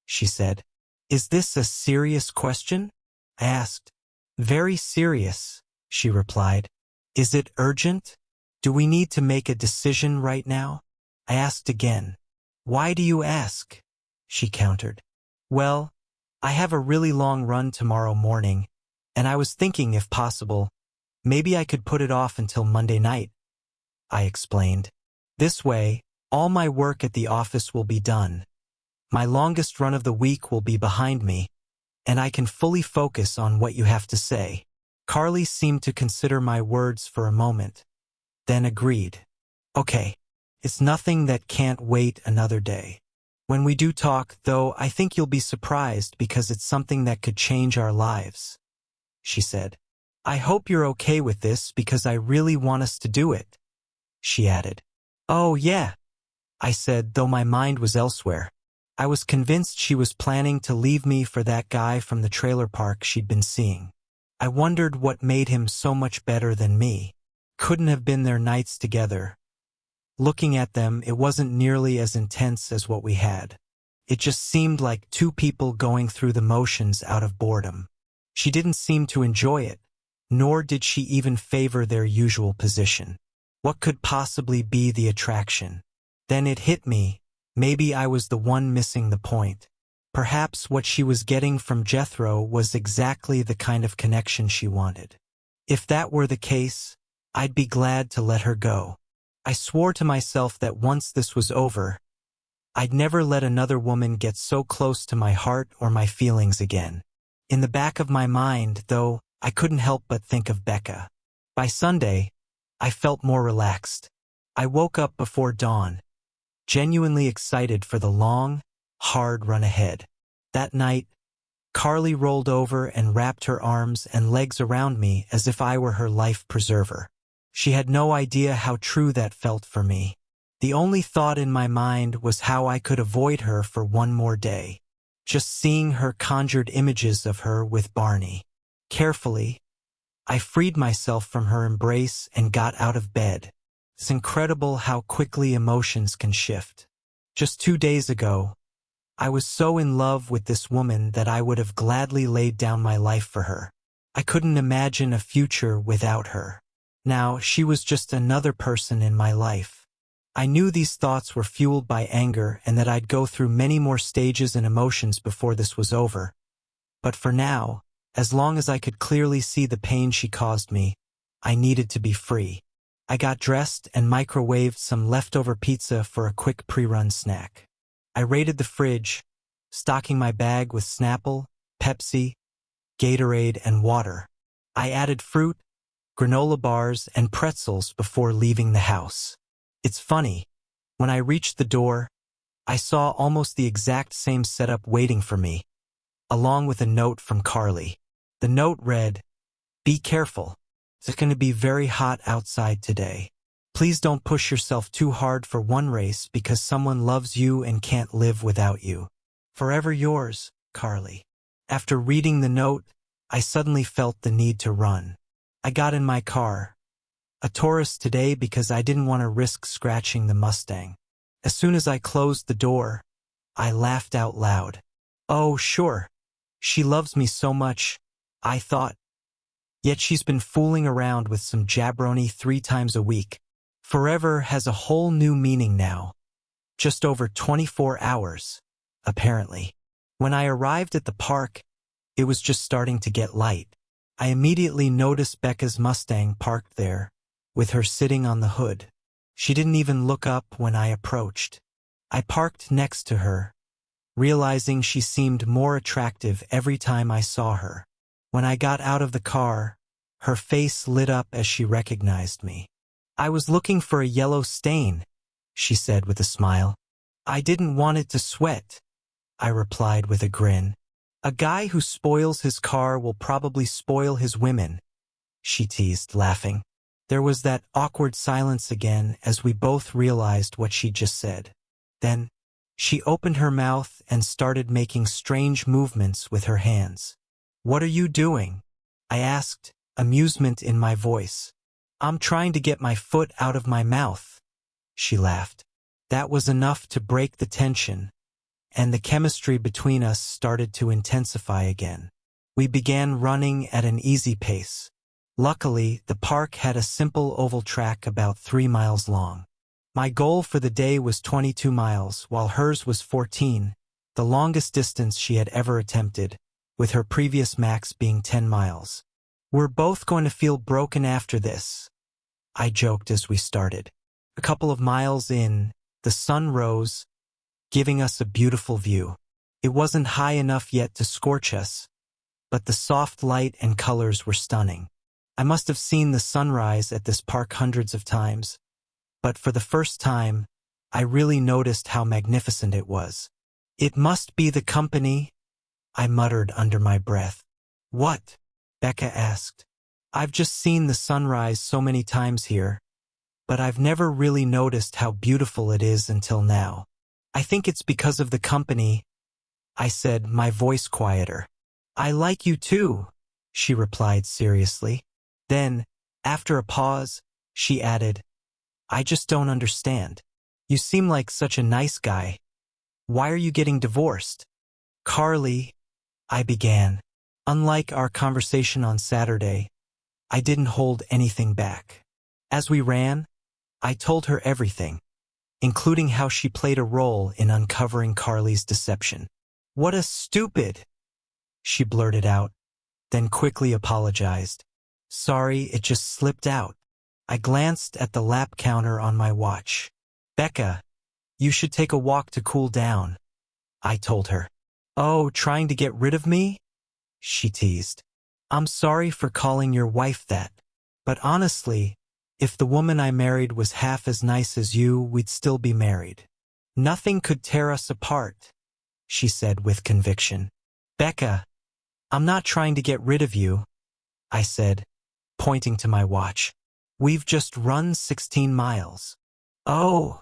S1: she said. "Is this a serious question?" I asked. "Very serious," she replied. "Is it urgent? Do we need to make a decision right now?" I asked again. "Why do you ask?" she countered. "Well, I have a really long run tomorrow morning, and I was thinking, if possible, maybe I could put it off until Monday night," I explained. "This way, all my work at the office will be done. My longest run of the week will be behind me, and I can fully focus on what you have to say." Carly seemed to consider my words for a moment, then agreed. "Okay, it's nothing that can't wait another day. When we do talk, though, I think you'll be surprised because it's something that could change our lives," she said. "I hope you're okay with this because I really want us to do it," she added. "Oh, yeah," I said, though my mind was elsewhere. I was convinced she was planning to leave me for that guy from the trailer park she'd been seeing. I wondered what made him so much better than me. Couldn't have been their nights together. Looking at them, it wasn't nearly as intense as what we had. It just seemed like two people going through the motions out of boredom. She didn't seem to enjoy it, nor did she even favor their usual position. What could possibly be the attraction? Then it hit me. Maybe I was the one missing the point. Perhaps what she was getting from Jethro was exactly the kind of connection she wanted. If that were the case, I'd be glad to let her go. I swore to myself that once this was over, I'd never let another woman get so close to my heart or my feelings again. In the back of my mind, though, I couldn't help but think of Becca. By Sunday, I felt more relaxed. I woke up before dawn, genuinely excited for the long, hard run ahead. That night, Carly rolled over and wrapped her arms and legs around me as if I were her life preserver. She had no idea how true that felt for me. The only thought in my mind was how I could avoid her for one more day. Just seeing her conjured images of her with Barney. Carefully, I freed myself from her embrace and got out of bed. It's incredible how quickly emotions can shift. Just 2 days ago, I was so in love with this woman that I would have gladly laid down my life for her. I couldn't imagine a future without her. Now, she was just another person in my life. I knew these thoughts were fueled by anger and that I'd go through many more stages and emotions before this was over. But for now, as long as I could clearly see the pain she caused me, I needed to be free. I got dressed and microwaved some leftover pizza for a quick pre-run snack. I raided the fridge, stocking my bag with Snapple, Pepsi, Gatorade, and water. I added fruit, granola bars, and pretzels before leaving the house. It's funny, when I reached the door, I saw almost the exact same setup waiting for me, along with a note from Carly. The note read, "Be careful. It's going to be very hot outside today. Please don't push yourself too hard for one race because someone loves you and can't live without you. Forever yours, Carly." After reading the note, I suddenly felt the need to run. I got in my car, a Taurus today because I didn't want to risk scratching the Mustang. As soon as I closed the door, I laughed out loud. Oh, sure. She loves me so much, I thought. Yet she's been fooling around with some jabroni 3 times a week. Forever has a whole new meaning now. Just over 24 hours, apparently. When I arrived at the park, it was just starting to get light. I immediately noticed Becca's Mustang parked there, with her sitting on the hood. She didn't even look up when I approached. I parked next to her, realizing she seemed more attractive every time I saw her. When I got out of the car, her face lit up as she recognized me. "I was looking for a yellow stain," she said with a smile. "I didn't want it to sweat," I replied with a grin. "A guy who spoils his car will probably spoil his women," she teased, laughing. There was that awkward silence again as we both realized what she'd just said. Then, she opened her mouth and started making strange movements with her hands. "What are you doing?" I asked, amusement in my voice. "I'm trying to get my foot out of my mouth," she laughed. That was enough to break the tension, and the chemistry between us started to intensify again. We began running at an easy pace. Luckily, the park had a simple oval track about 3 miles long. My goal for the day was 22 miles, while hers was 14, the longest distance she had ever attempted, with her previous max being 10 miles. "We're both going to feel broken after this," I joked as we started. A couple of miles in, the sun rose, giving us a beautiful view. It wasn't high enough yet to scorch us, but the soft light and colors were stunning. I must have seen the sunrise at this park hundreds of times, but for the first time, I really noticed how magnificent it was. "It must be the company," I muttered under my breath. "What?" Becca asked. "I've just seen the sunrise so many times here, but I've never really noticed how beautiful it is until now." "I think it's because of the company," I said, my voice quieter. "I like you too," she replied seriously. Then, after a pause, she added, "I just don't understand. You seem like such a nice guy. Why are you getting divorced?" "Carly," I began. Unlike our conversation on Saturday, I didn't hold anything back. As we ran, I told her everything, including how she played a role in uncovering Carly's deception. "What a stupid," she blurted out, then quickly apologized. "Sorry, it just slipped out." I glanced at the lap counter on my watch. "Becca, you should take a walk to cool down," I told her. "Oh, trying to get rid of me?" she teased. "I'm sorry for calling your wife that. But honestly, if the woman I married was half as nice as you, we'd still be married. Nothing could tear us apart," she said with conviction. "Becca, I'm not trying to get rid of you," I said, pointing to my watch. "We've just run 16 miles. "Oh,"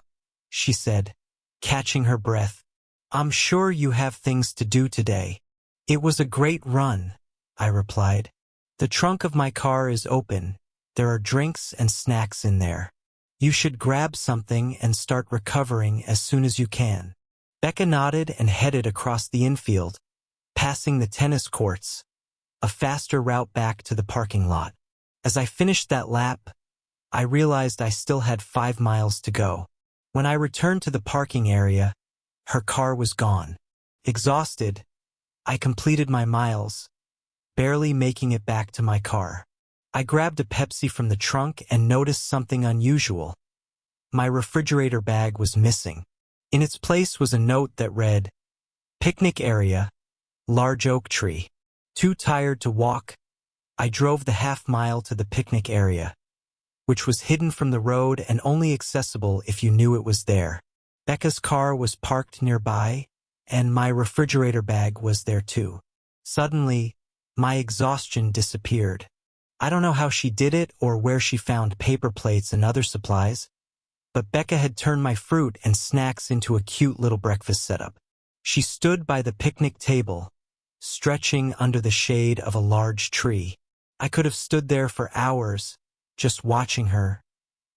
S1: she said, catching her breath. I'm sure you have things to do today. It was a great run, I replied. The trunk of my car is open. There are drinks and snacks in there. You should grab something and start recovering as soon as you can. Becca nodded and headed across the infield, passing the tennis courts, a faster route back to the parking lot. As I finished that lap, I realized I still had 5 miles to go. When I returned to the parking area, her car was gone. Exhausted, I completed my miles, barely making it back to my car. I grabbed a Pepsi from the trunk and noticed something unusual. My refrigerator bag was missing. In its place was a note that read, "Picnic area, large oak tree." Too tired to walk, I drove the half-mile to the picnic area, which was hidden from the road and only accessible if you knew it was there. Becca's car was parked nearby, and my refrigerator bag was there too. Suddenly, my exhaustion disappeared. I don't know how she did it or where she found paper plates and other supplies, but Becca had turned my fruit and snacks into a cute little breakfast setup. She stood by the picnic table, stretching under the shade of a large tree. I could have stood there for hours, just watching her,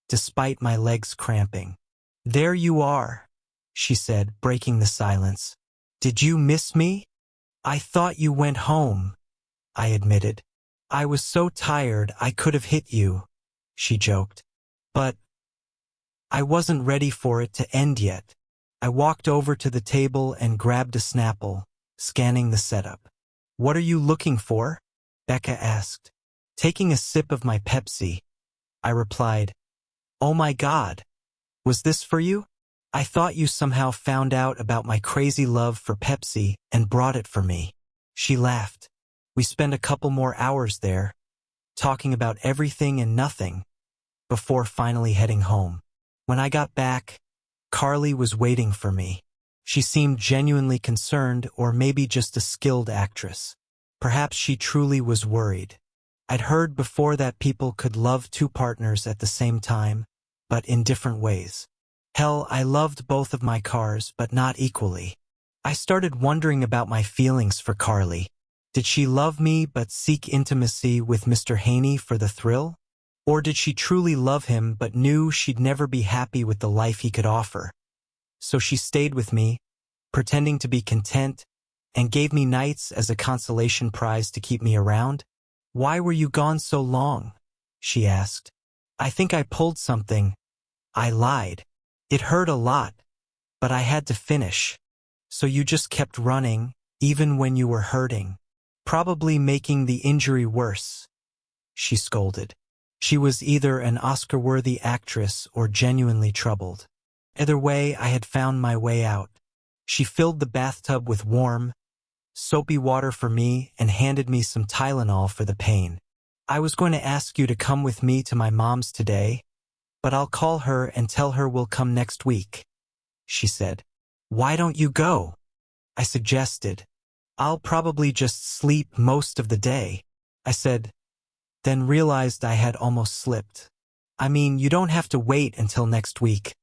S1: despite my legs cramping. "There you are," she said, breaking the silence. "Did you miss me?" "I thought you went home," I admitted. "I was so tired I could have hit you," she joked. "But I wasn't ready for it to end yet." I walked over to the table and grabbed a Snapple, scanning the setup. "What are you looking for?" Becca asked. Taking a sip of my Pepsi, I replied, "Oh my God, was this for you? I thought you somehow found out about my crazy love for Pepsi and brought it for me." She laughed. We spent a couple more hours there, talking about everything and nothing, before finally heading home. When I got back, Carly was waiting for me. She seemed genuinely concerned, or maybe just a skilled actress. Perhaps she truly was worried. I'd heard before that people could love two partners at the same time, but in different ways. Hell, I loved both of my cars, but not equally. I started wondering about my feelings for Carly. Did she love me but seek intimacy with Mr. Haney for the thrill? Or did she truly love him but knew she'd never be happy with the life he could offer? So she stayed with me, pretending to be content, and gave me nights as a consolation prize to keep me around? "Why were you gone so long?" she asked. "I think I pulled something." I lied. "It hurt a lot, but I had to finish." "So you just kept running, even when you were hurting, probably making the injury worse," she scolded. She was either an Oscar-worthy actress or genuinely troubled. Either way, I had found my way out. She filled the bathtub with warm, soapy water for me and handed me some Tylenol for the pain. "I was going to ask you to come with me to my mom's today, but I'll call her and tell her we'll come next week," she said. "Why don't you go?" I suggested. "I'll probably just sleep most of the day," I said, then realized I had almost slipped. "I mean, you don't have to wait until next week."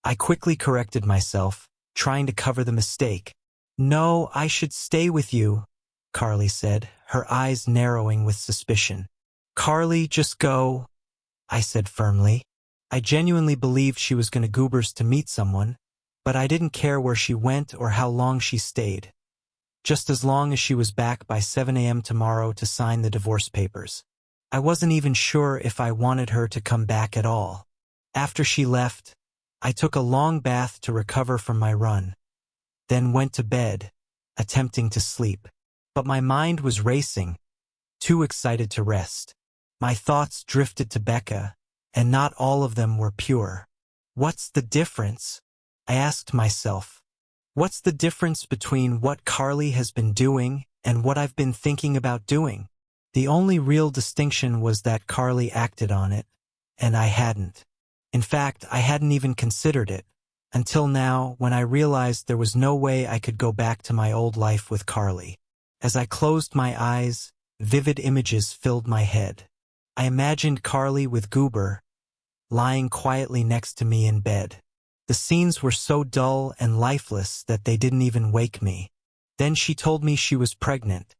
S1: I quickly corrected myself, trying to cover the mistake. "No, I should stay with you," Carly said, her eyes narrowing with suspicion. "Carly, just go," I said firmly. I genuinely believed she was going to Goobers to meet someone, but I didn't care where she went or how long she stayed. Just as long as she was back by 7 a.m. tomorrow to sign the divorce papers. I wasn't even sure if I wanted her to come back at all. After she left, I took a long bath to recover from my run, then went to bed, attempting to sleep. But my mind was racing, too excited to rest. My thoughts drifted to Becca, and not all of them were pure. What's the difference? I asked myself. What's the difference between what Carly has been doing and what I've been thinking about doing? The only real distinction was that Carly acted on it, and I hadn't. In fact, I hadn't even considered it, until now when I realized there was no way I could go back to my old life with Carly. As I closed my eyes, vivid images filled my head. I imagined Carly with Goober, lying quietly next to me in bed. The scenes were so dull and lifeless that they didn't even wake me. Then she told me she was pregnant,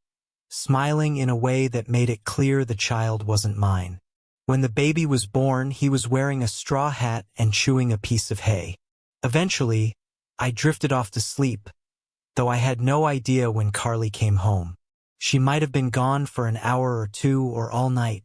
S1: smiling in a way that made it clear the child wasn't mine. When the baby was born, he was wearing a straw hat and chewing a piece of hay. Eventually, I drifted off to sleep, though I had no idea when Carly came home. She might have been gone for an hour or two or all night.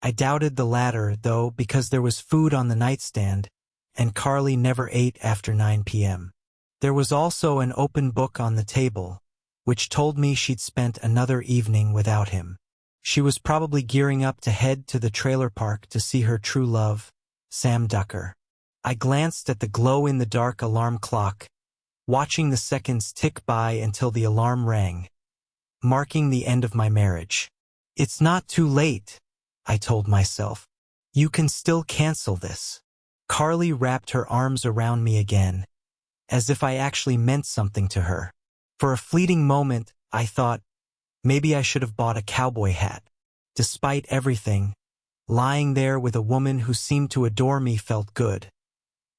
S1: I doubted the latter, though, because there was food on the nightstand, and Carly never ate after 9 p.m. There was also an open book on the table, which told me she'd spent another evening without him. She was probably gearing up to head to the trailer park to see her true love, Sam Ducker. I glanced at the glow-in-the-dark alarm clock, watching the seconds tick by until the alarm rang, marking the end of my marriage. It's not too late, I told myself. You can still cancel this. Carly wrapped her arms around me again, as if I actually meant something to her. For a fleeting moment, I thought, maybe I should have bought a cowboy hat. Despite everything, lying there with a woman who seemed to adore me felt good,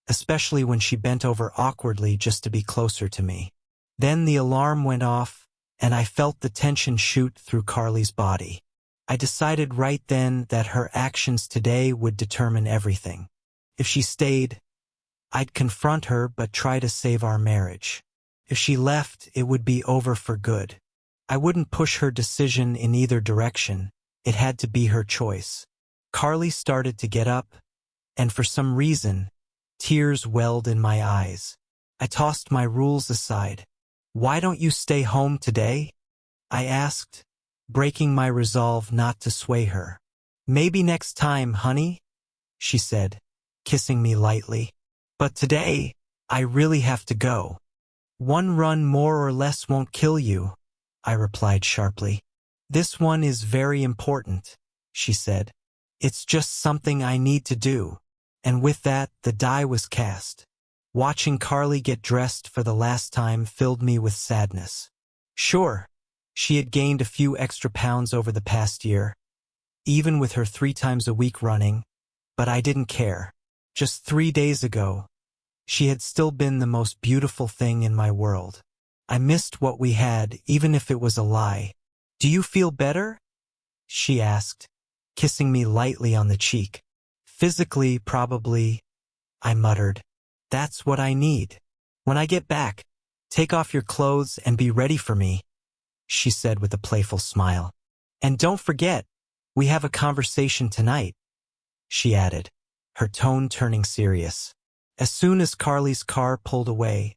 S1: especially when she bent over awkwardly just to be closer to me. Then the alarm went off, and I felt the tension shoot through Carly's body. I decided right then that her actions today would determine everything. If she stayed, I'd confront her but try to save our marriage. If she left, it would be over for good. I wouldn't push her decision in either direction. It had to be her choice. Carly started to get up, and for some reason, tears welled in my eyes. I tossed my rules aside. Why don't you stay home today? I asked, breaking my resolve not to sway her. Maybe next time, honey, she said, kissing me lightly. But today, I really have to go. One run more or less won't kill you, I replied sharply. This one is very important, she said. It's just something I need to do. And with that, the die was cast. Watching Carly get dressed for the last time filled me with sadness. Sure, she had gained a few extra pounds over the past year, even with her 3 times a week running, but I didn't care. Just 3 days ago, she had still been the most beautiful thing in my world. I missed what we had, even if it was a lie. Do you feel better? She asked, kissing me lightly on the cheek. Physically, probably, I muttered. That's what I need. When I get back, take off your clothes and be ready for me, she said with a playful smile. And don't forget, we have a conversation tonight, she added, her tone turning serious. As soon as Carly's car pulled away,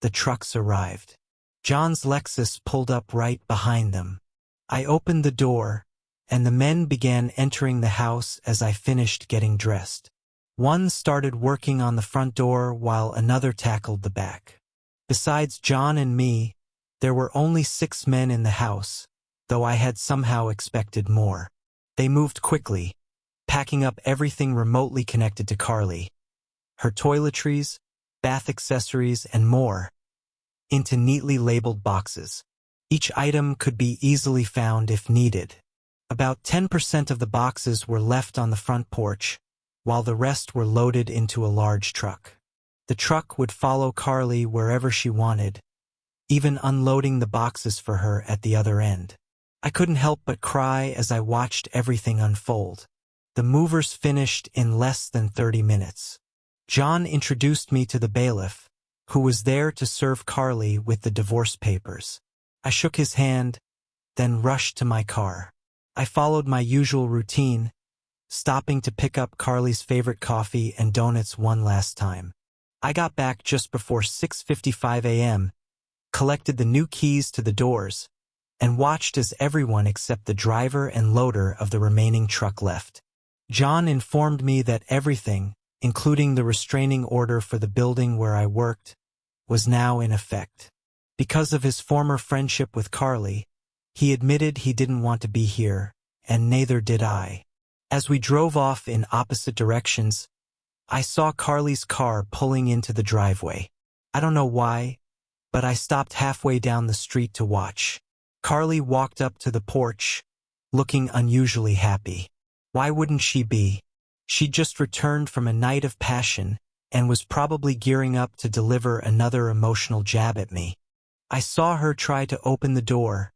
S1: the trucks arrived. John's Lexus pulled up right behind them. I opened the door, and the men began entering the house as I finished getting dressed. One started working on the front door while another tackled the back. Besides John and me, there were only 6 men in the house, though I had somehow expected more. They moved quickly, packing up everything remotely connected to Carly, her toiletries, bath accessories, and more, into neatly labeled boxes. Each item could be easily found if needed. About 10% of the boxes were left on the front porch, while the rest were loaded into a large truck. The truck would follow Carly wherever she wanted, even unloading the boxes for her at the other end. I couldn't help but cry as I watched everything unfold. The movers finished in less than 30 minutes. John introduced me to the bailiff, who was there to serve Carly with the divorce papers. I shook his hand, then rushed to my car. I followed my usual routine, stopping to pick up Carly's favorite coffee and donuts one last time. I got back just before 6:55 a.m., collected the new keys to the doors, and watched as everyone except the driver and loader of the remaining truck left. John informed me that everything, including the restraining order for the building where I worked, was now in effect. Because of his former friendship with Carly, he admitted he didn't want to be here, and neither did I. As we drove off in opposite directions, I saw Carly's car pulling into the driveway. I don't know why, but I stopped halfway down the street to watch. Carly walked up to the porch, looking unusually happy. Why wouldn't she be? She'd just returned from a night of passion, and was probably gearing up to deliver another emotional jab at me. I saw her try to open the door,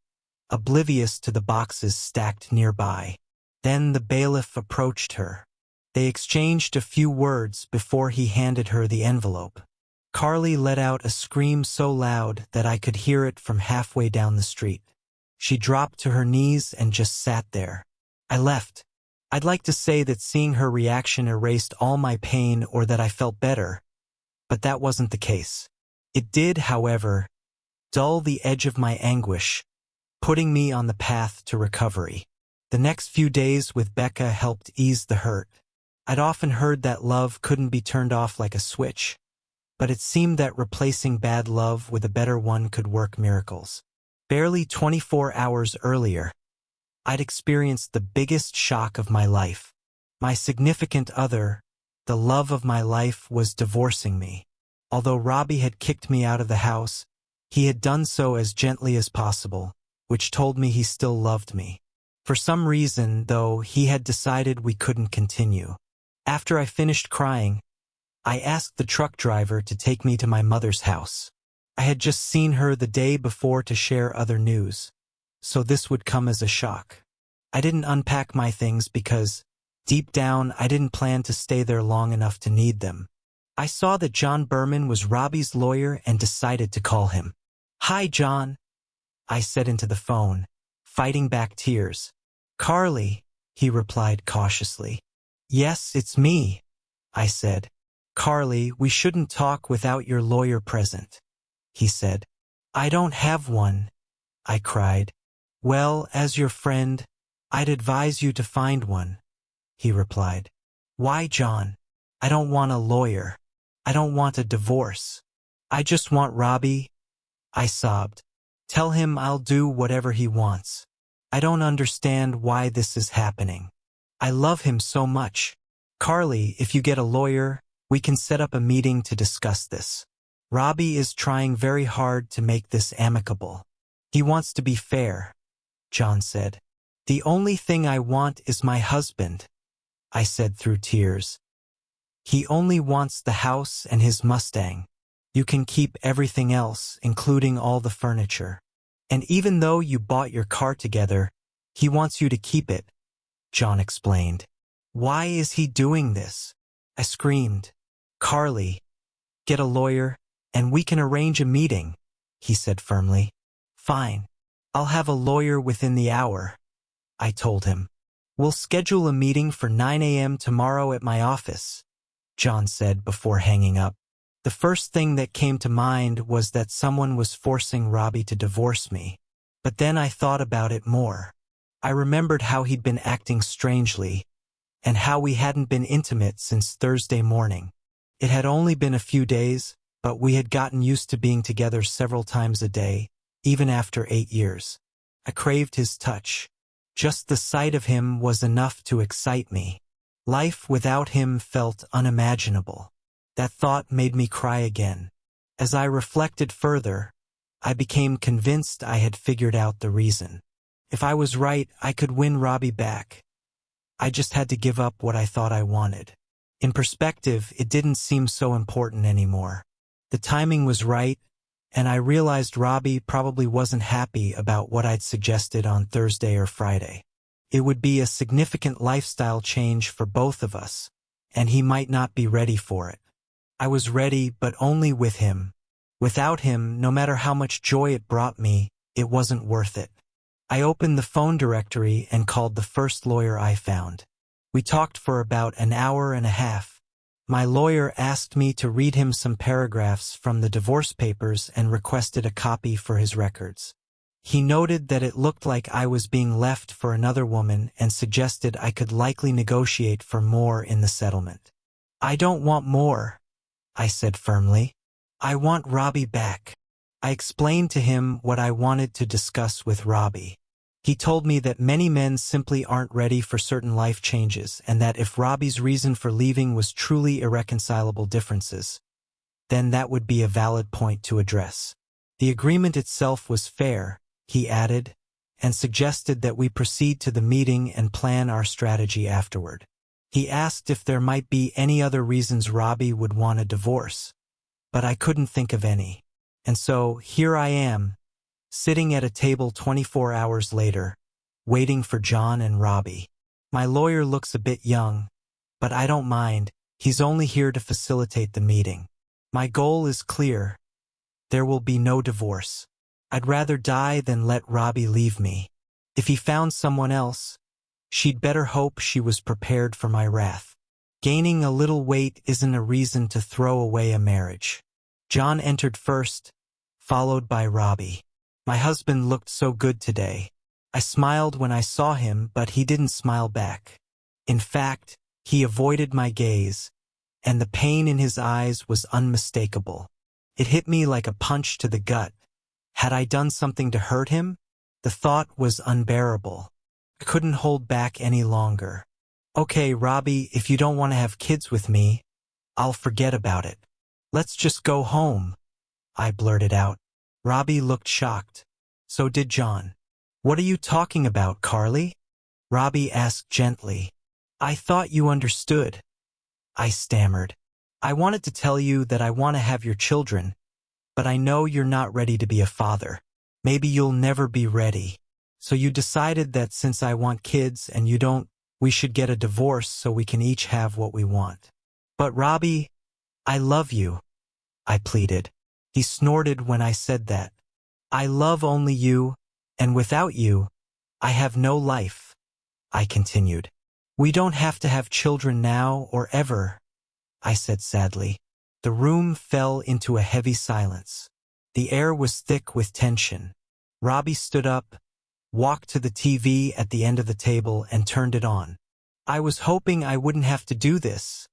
S1: oblivious to the boxes stacked nearby. Then the bailiff approached her. They exchanged a few words before he handed her the envelope. Carly let out a scream so loud that I could hear it from halfway down the street. She dropped to her knees and just sat there. I left. I'd like to say that seeing her reaction erased all my pain or that I felt better, but that wasn't the case. It did, however, dull the edge of my anguish, putting me on the path to recovery. The next few days with Becca helped ease the hurt. I'd often heard that love couldn't be turned off like a switch, but it seemed that replacing bad love with a better one could work miracles. Barely 24 hours earlier, I'd experienced the biggest shock of my life. My significant other, the love of my life, was divorcing me. Although Robbie had kicked me out of the house, he had done so as gently as possible, which told me he still loved me. For some reason, though, he had decided we couldn't continue. After I finished crying, I asked the truck driver to take me to my mother's house. I had just seen her the day before to share other news, so this would come as a shock. I didn't unpack my things because, deep down, I didn't plan to stay there long enough to need them. I saw that John Berman was Robbie's lawyer and decided to call him. "Hi, John," I said into the phone, fighting back tears. "Carly," he replied cautiously. "Yes, it's me," I said. "Carly, we shouldn't talk without your lawyer present," he said. "I don't have one," I cried. "Well, as your friend, I'd advise you to find one," he replied. "Why, John? I don't want a lawyer. I don't want a divorce. I just want Robbie," I sobbed. "Tell him I'll do whatever he wants. I don't understand why this is happening. I love him so much. Carly, if you get a lawyer, we can set up a meeting to discuss this. Robbie is trying very hard to make this amicable. He wants to be fair," John said. "The only thing I want is my husband," I said through tears. "He only wants the house and his Mustang. You can keep everything else, including all the furniture. And even though you bought your car together, he wants you to keep it," John explained. "Why is he doing this?" I screamed. "Carly, get a lawyer, and we can arrange a meeting," he said firmly. "Fine. I'll have a lawyer within the hour," I told him. "We'll schedule a meeting for 9 a.m. tomorrow at my office," John said before hanging up. The first thing that came to mind was that someone was forcing Robbie to divorce me. But then I thought about it more. I remembered how he'd been acting strangely, and how we hadn't been intimate since Thursday morning. It had only been a few days, but we had gotten used to being together several times a day, even after 8 years. I craved his touch. Just the sight of him was enough to excite me. Life without him felt unimaginable. That thought made me cry again. As I reflected further, I became convinced I had figured out the reason. If I was right, I could win Robbie back. I just had to give up what I thought I wanted. In perspective, it didn't seem so important anymore. The timing was right, and I realized Robbie probably wasn't happy about what I'd suggested on Thursday or Friday. It would be a significant lifestyle change for both of us, and he might not be ready for it. I was ready, but only with him. Without him, no matter how much joy it brought me, it wasn't worth it. I opened the phone directory and called the first lawyer I found. We talked for about an hour and a half. My lawyer asked me to read him some paragraphs from the divorce papers and requested a copy for his records. He noted that it looked like I was being left for another woman and suggested I could likely negotiate for more in the settlement. "I don't want more," I said firmly. "I want Robbie back." I explained to him what I wanted to discuss with Robbie. He told me that many men simply aren't ready for certain life changes, and that if Robbie's reason for leaving was truly irreconcilable differences, then that would be a valid point to address. The agreement itself was fair, he added, and suggested that we proceed to the meeting and plan our strategy afterward. He asked if there might be any other reasons Robbie would want a divorce, but I couldn't think of any. And so, here I am, sitting at a table 24 hours later, waiting for John and Robbie. My lawyer looks a bit young, but I don't mind. He's only here to facilitate the meeting. My goal is clear. There will be no divorce. I'd rather die than let Robbie leave me. If he found someone else, she'd better hope she was prepared for my wrath. Gaining a little weight isn't a reason to throw away a marriage. John entered first, followed by Robbie. My husband looked so good today. I smiled when I saw him, but he didn't smile back. In fact, he avoided my gaze, and the pain in his eyes was unmistakable. It hit me like a punch to the gut. Had I done something to hurt him? The thought was unbearable. I couldn't hold back any longer. Okay, Robbie, if you don't want to have kids with me, I'll forget about it. Let's just go home, I blurted out. Robbie looked shocked. So did John. What are you talking about, Carly? Robbie asked gently. I thought you understood. I stammered. I wanted to tell you that I want to have your children, but I know you're not ready to be a father. Maybe you'll never be ready. So you decided that since I want kids and you don't, we should get a divorce so we can each have what we want. But Robbie, I love you, I pleaded. He snorted when I said that. I love only you, and without you, I have no life, I continued. We don't have to have children now or ever, I said sadly. The room fell into a heavy silence. The air was thick with tension. Robbie stood up, walked to the TV at the end of the table and turned it on. I was hoping I wouldn't have to do this,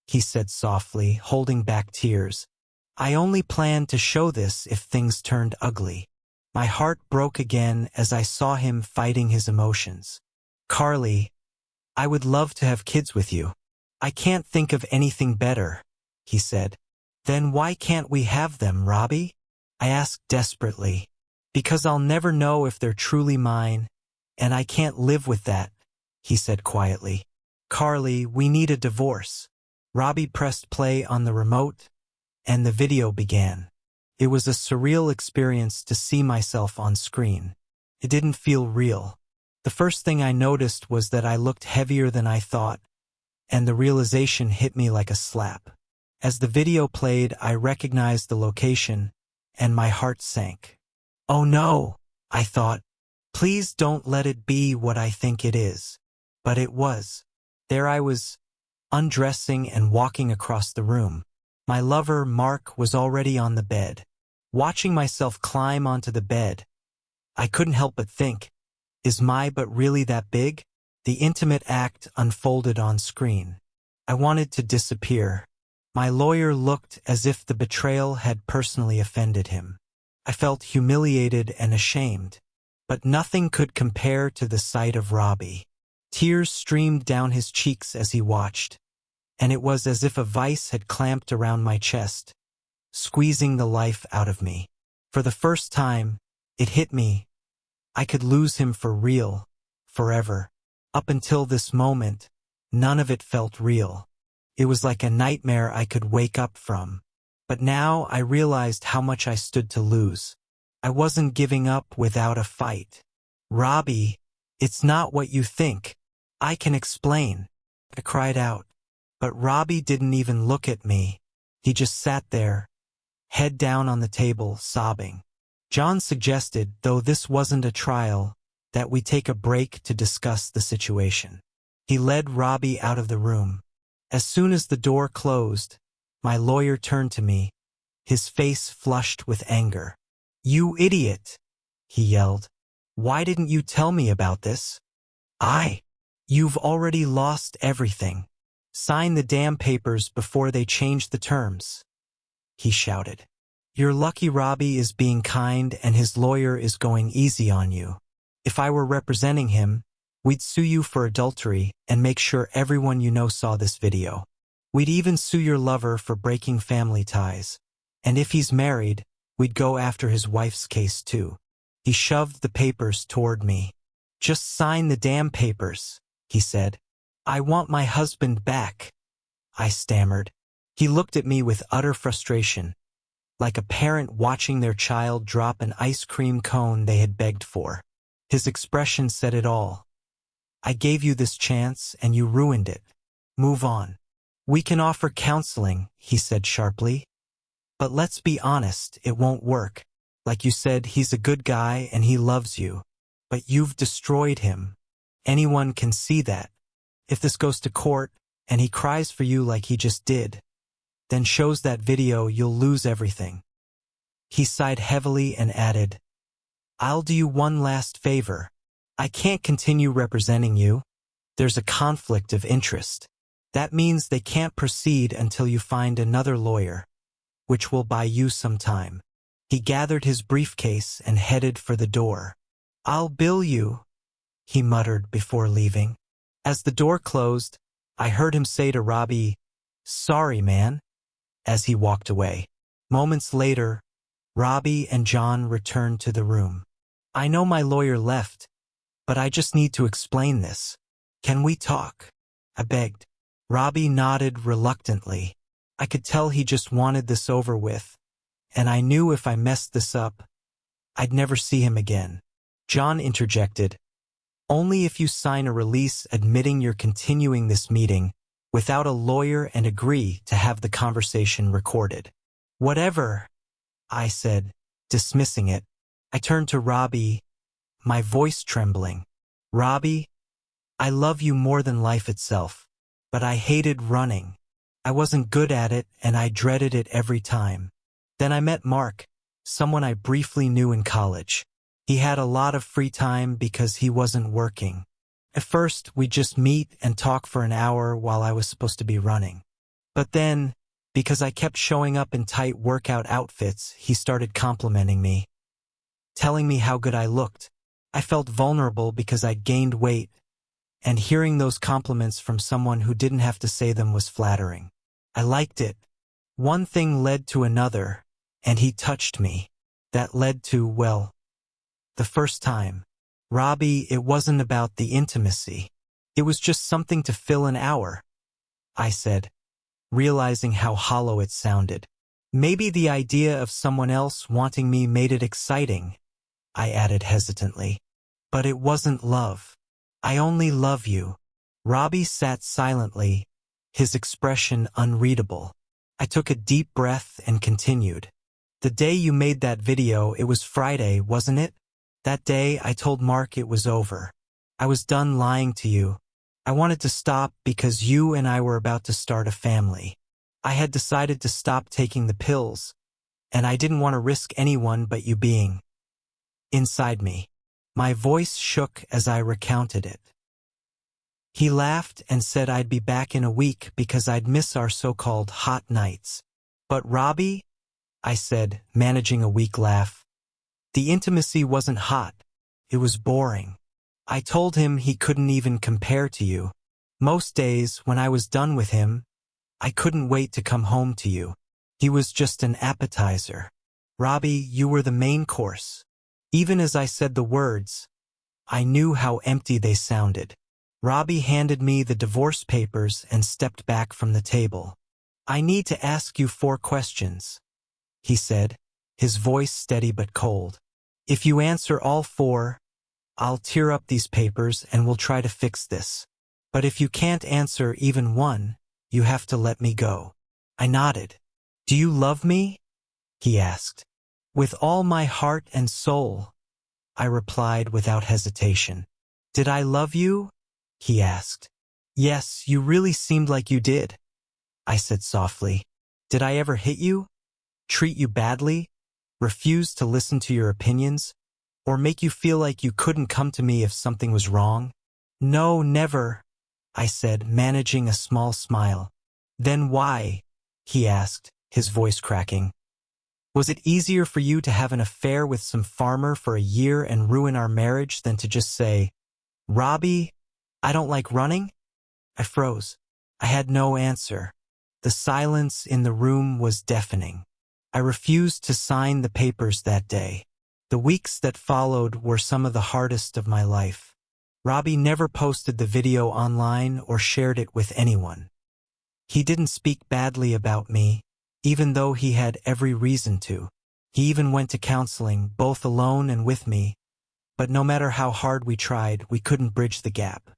S1: he said softly, holding back tears. I only planned to show this if things turned ugly. My heart broke again as I saw him fighting his emotions. Carly, I would love to have kids with you. I can't think of anything better, he said. Then why can't we have them, Robbie? I asked desperately. Because I'll never know if they're truly mine, and I can't live with that, he said quietly. Carly, we need a divorce. Robbie pressed play on the remote, and the video began. It was a surreal experience to see myself on screen. It didn't feel real. The first thing I noticed was that I looked heavier than I thought, and the realization hit me like a slap. As the video played, I recognized the location, and my heart sank. Oh no, I thought. Please don't let it be what I think it is. But it was. There I was, undressing and walking across the room. My lover, Mark, was already on the bed. Watching myself climb onto the bed, I couldn't help but think, is my butt really that big? The intimate act unfolded on screen. I wanted to disappear. My lawyer looked as if the betrayal had personally offended him. I felt humiliated and ashamed, but nothing could compare to the sight of Robbie. Tears streamed down his cheeks as he watched, and it was as if a vice had clamped around my chest, squeezing the life out of me. For the first time, it hit me. I could lose him for real, forever. Up until this moment, none of it felt real. It was like a nightmare I could wake up from. But now I realized how much I stood to lose. I wasn't giving up without a fight. Robbie, it's not what you think. I can explain, I cried out. But Robbie didn't even look at me. He just sat there, head down on the table, sobbing. John suggested, though this wasn't a trial, that we take a break to discuss the situation. He led Robbie out of the room. As soon as the door closed, my lawyer turned to me, his face flushed with anger. You idiot, he yelled. Why didn't you tell me about this? You've already lost everything. Sign the damn papers before they change the terms, he shouted. You're lucky Robbie is being kind and his lawyer is going easy on you. If I were representing him, we'd sue you for adultery and make sure everyone you know saw this video. We'd even sue your lover for breaking family ties. And if he's married, we'd go after his wife's case too. He shoved the papers toward me. Just sign the damn papers, he said. I want my husband back, I stammered. He looked at me with utter frustration, like a parent watching their child drop an ice cream cone they had begged for. His expression said it all. I gave you this chance and you ruined it. Move on. We can offer counseling, he said sharply. But let's be honest, it won't work. Like you said, he's a good guy and he loves you. But you've destroyed him. Anyone can see that. If this goes to court, and he cries for you like he just did, then shows that video, you'll lose everything. He sighed heavily and added, I'll do you one last favor. I can't continue representing you. There's a conflict of interest. That means they can't proceed until you find another lawyer, which will buy you some time. He gathered his briefcase and headed for the door. I'll bill you, he muttered before leaving. As the door closed, I heard him say to Robbie, Sorry, man, as he walked away. Moments later, Robbie and John returned to the room. I know my lawyer left, but I just need to explain this. Can we talk? I begged. Robbie nodded reluctantly. I could tell he just wanted this over with, and I knew if I messed this up, I'd never see him again. John interjected, Only if you sign a release admitting you're continuing this meeting without a lawyer and agree to have the conversation recorded. Whatever, I said, dismissing it. I turned to Robbie, my voice trembling. Robbie, I love you more than life itself, but I hated running. I wasn't good at it and I dreaded it every time. Then I met Mark, someone I briefly knew in college. He had a lot of free time because he wasn't working. At first, we'd just meet and talk for an hour while I was supposed to be running. But then, because I kept showing up in tight workout outfits, he started complimenting me, telling me how good I looked. I felt vulnerable because I'd gained weight, and hearing those compliments from someone who didn't have to say them was flattering. I liked it. One thing led to another, and he touched me. That led to, well, the first time. Robbie, it wasn't about the intimacy. It was just something to fill an hour, I said, realizing how hollow it sounded. Maybe the idea of someone else wanting me made it exciting, I added hesitantly. But it wasn't love. I only love you. Robbie sat silently, his expression unreadable. I took a deep breath and continued. The day you made that video, it was Friday, wasn't it? That day, I told Mark it was over. I was done lying to you. I wanted to stop because you and I were about to start a family. I had decided to stop taking the pills, and I didn't want to risk anyone but you being inside me. My voice shook as I recounted it. He laughed and said I'd be back in a week because I'd miss our so-called hot nights. But Robbie, I said, managing a weak laugh, the intimacy wasn't hot. It was boring. I told him he couldn't even compare to you. Most days, when I was done with him, I couldn't wait to come home to you. He was just an appetizer. Robbie, you were the main course. Even as I said the words, I knew how empty they sounded. Robbie handed me the divorce papers and stepped back from the table. I need to ask you 4 questions, he said, his voice steady but cold. If you answer all 4, I'll tear up these papers and we'll try to fix this. But if you can't answer even 1, you have to let me go. I nodded. Do you love me? He asked. With all my heart and soul, I replied without hesitation. Did I love you? He asked. Yes, you really seemed like you did, I said softly. Did I ever hit you? Treat you badly? Refuse to listen to your opinions? Or make you feel like you couldn't come to me if something was wrong? No, never, I said, managing a small smile. Then why? He asked, his voice cracking. Was it easier for you to have an affair with some farmer for a year and ruin our marriage than to just say, Robbie, I don't like running? I froze. I had no answer. The silence in the room was deafening. I refused to sign the papers that day. The weeks that followed were some of the hardest of my life. Robbie never posted the video online or shared it with anyone. He didn't speak badly about me, even though he had every reason to. He even went to counseling, both alone and with me, but no matter how hard we tried, we couldn't bridge the gap.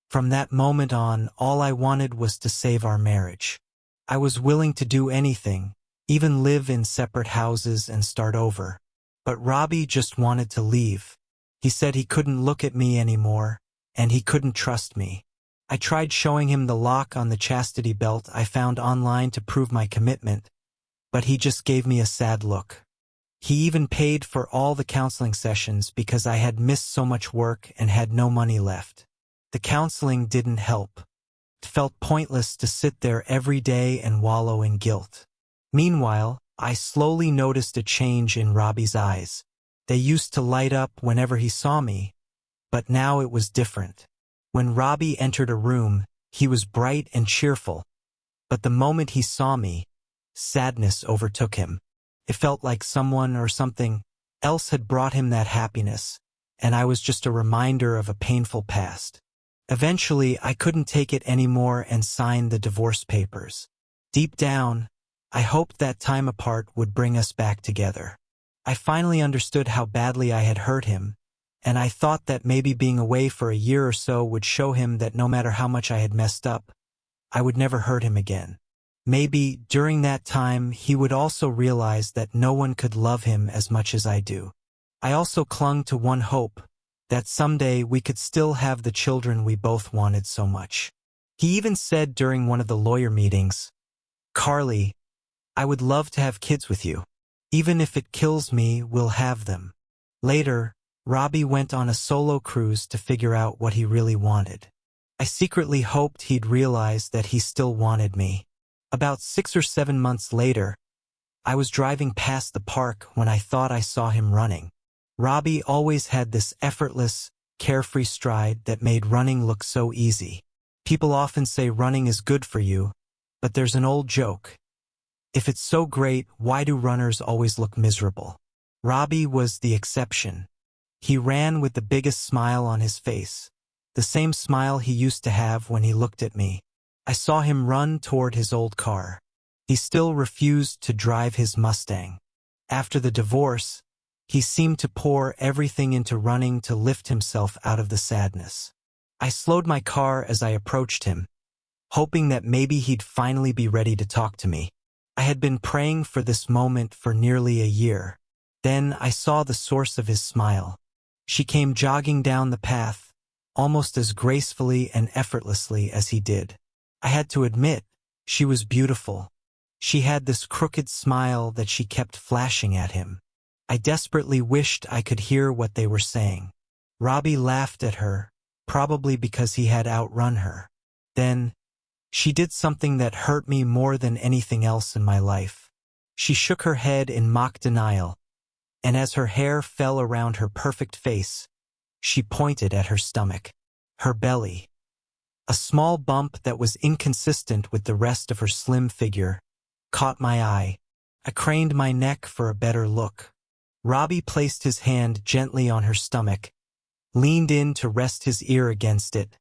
S1: From that moment on, all I wanted was to save our marriage. I was willing to do anything, even live in separate houses and start over. But Robbie just wanted to leave. He said he couldn't look at me anymore, and he couldn't trust me. I tried showing him the lock on the chastity belt I found online to prove my commitment, but he just gave me a sad look. He even paid for all the counseling sessions because I had missed so much work and had no money left. The counseling didn't help. It felt pointless to sit there every day and wallow in guilt. Meanwhile, I slowly noticed a change in Robbie's eyes. They used to light up whenever he saw me, but now it was different. When Robbie entered a room, he was bright and cheerful, but the moment he saw me, sadness overtook him. It felt like someone or something else had brought him that happiness, and I was just a reminder of a painful past. Eventually, I couldn't take it anymore and signed the divorce papers. Deep down, I hoped that time apart would bring us back together. I finally understood how badly I had hurt him, and I thought that maybe being away for a year or so would show him that no matter how much I had messed up, I would never hurt him again. Maybe, during that time, he would also realize that no one could love him as much as I do. I also clung to one hope, that someday we could still have the children we both wanted so much. He even said during one of the lawyer meetings, "Carly, I would love to have kids with you. Even if it kills me, we'll have them." Later, Robbie went on a solo cruise to figure out what he really wanted. I secretly hoped he'd realize that he still wanted me. About 6 or 7 months later, I was driving past the park when I thought I saw him running. Robbie always had this effortless, carefree stride that made running look so easy. People often say running is good for you, but there's an old joke. If it's so great, why do runners always look miserable? Robbie was the exception. He ran with the biggest smile on his face, the same smile he used to have when he looked at me. I saw him run toward his old car. He still refused to drive his Mustang. After the divorce, he seemed to pour everything into running to lift himself out of the sadness. I slowed my car as I approached him, hoping that maybe he'd finally be ready to talk to me. I had been praying for this moment for nearly a year. Then I saw the source of his smile. She came jogging down the path, almost as gracefully and effortlessly as he did. I had to admit, she was beautiful. She had this crooked smile that she kept flashing at him. I desperately wished I could hear what they were saying. Robbie laughed at her, probably because he had outrun her. Then, she did something that hurt me more than anything else in my life. She shook her head in mock denial, and as her hair fell around her perfect face, she pointed at her stomach, her belly. A small bump that was inconsistent with the rest of her slim figure caught my eye. I craned my neck for a better look. Robbie placed his hand gently on her stomach, leaned in to rest his ear against it,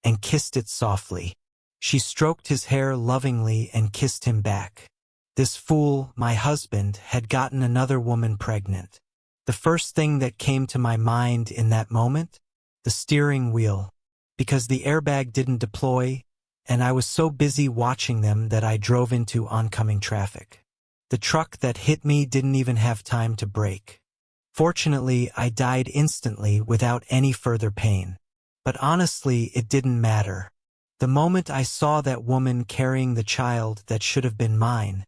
S1: and kissed it softly. She stroked his hair lovingly and kissed him back. This fool, my husband, had gotten another woman pregnant. The first thing that came to my mind in that moment? The steering wheel. Because the airbag didn't deploy, and I was so busy watching them that I drove into oncoming traffic. The truck that hit me didn't even have time to brake. Fortunately, I died instantly without any further pain. But honestly, it didn't matter. The moment I saw that woman carrying the child that should have been mine,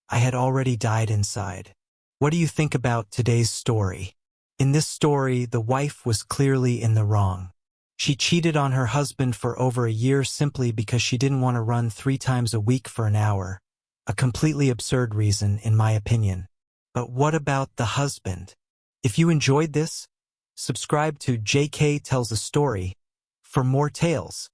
S1: I had already died inside. What do you think about today's story? In this story, the wife was clearly in the wrong. She cheated on her husband for over a year simply because she didn't want to run 3 times a week for an hour. A completely absurd reason, in my opinion. But what about the husband? If you enjoyed this, subscribe to JK Tells a Story for more tales.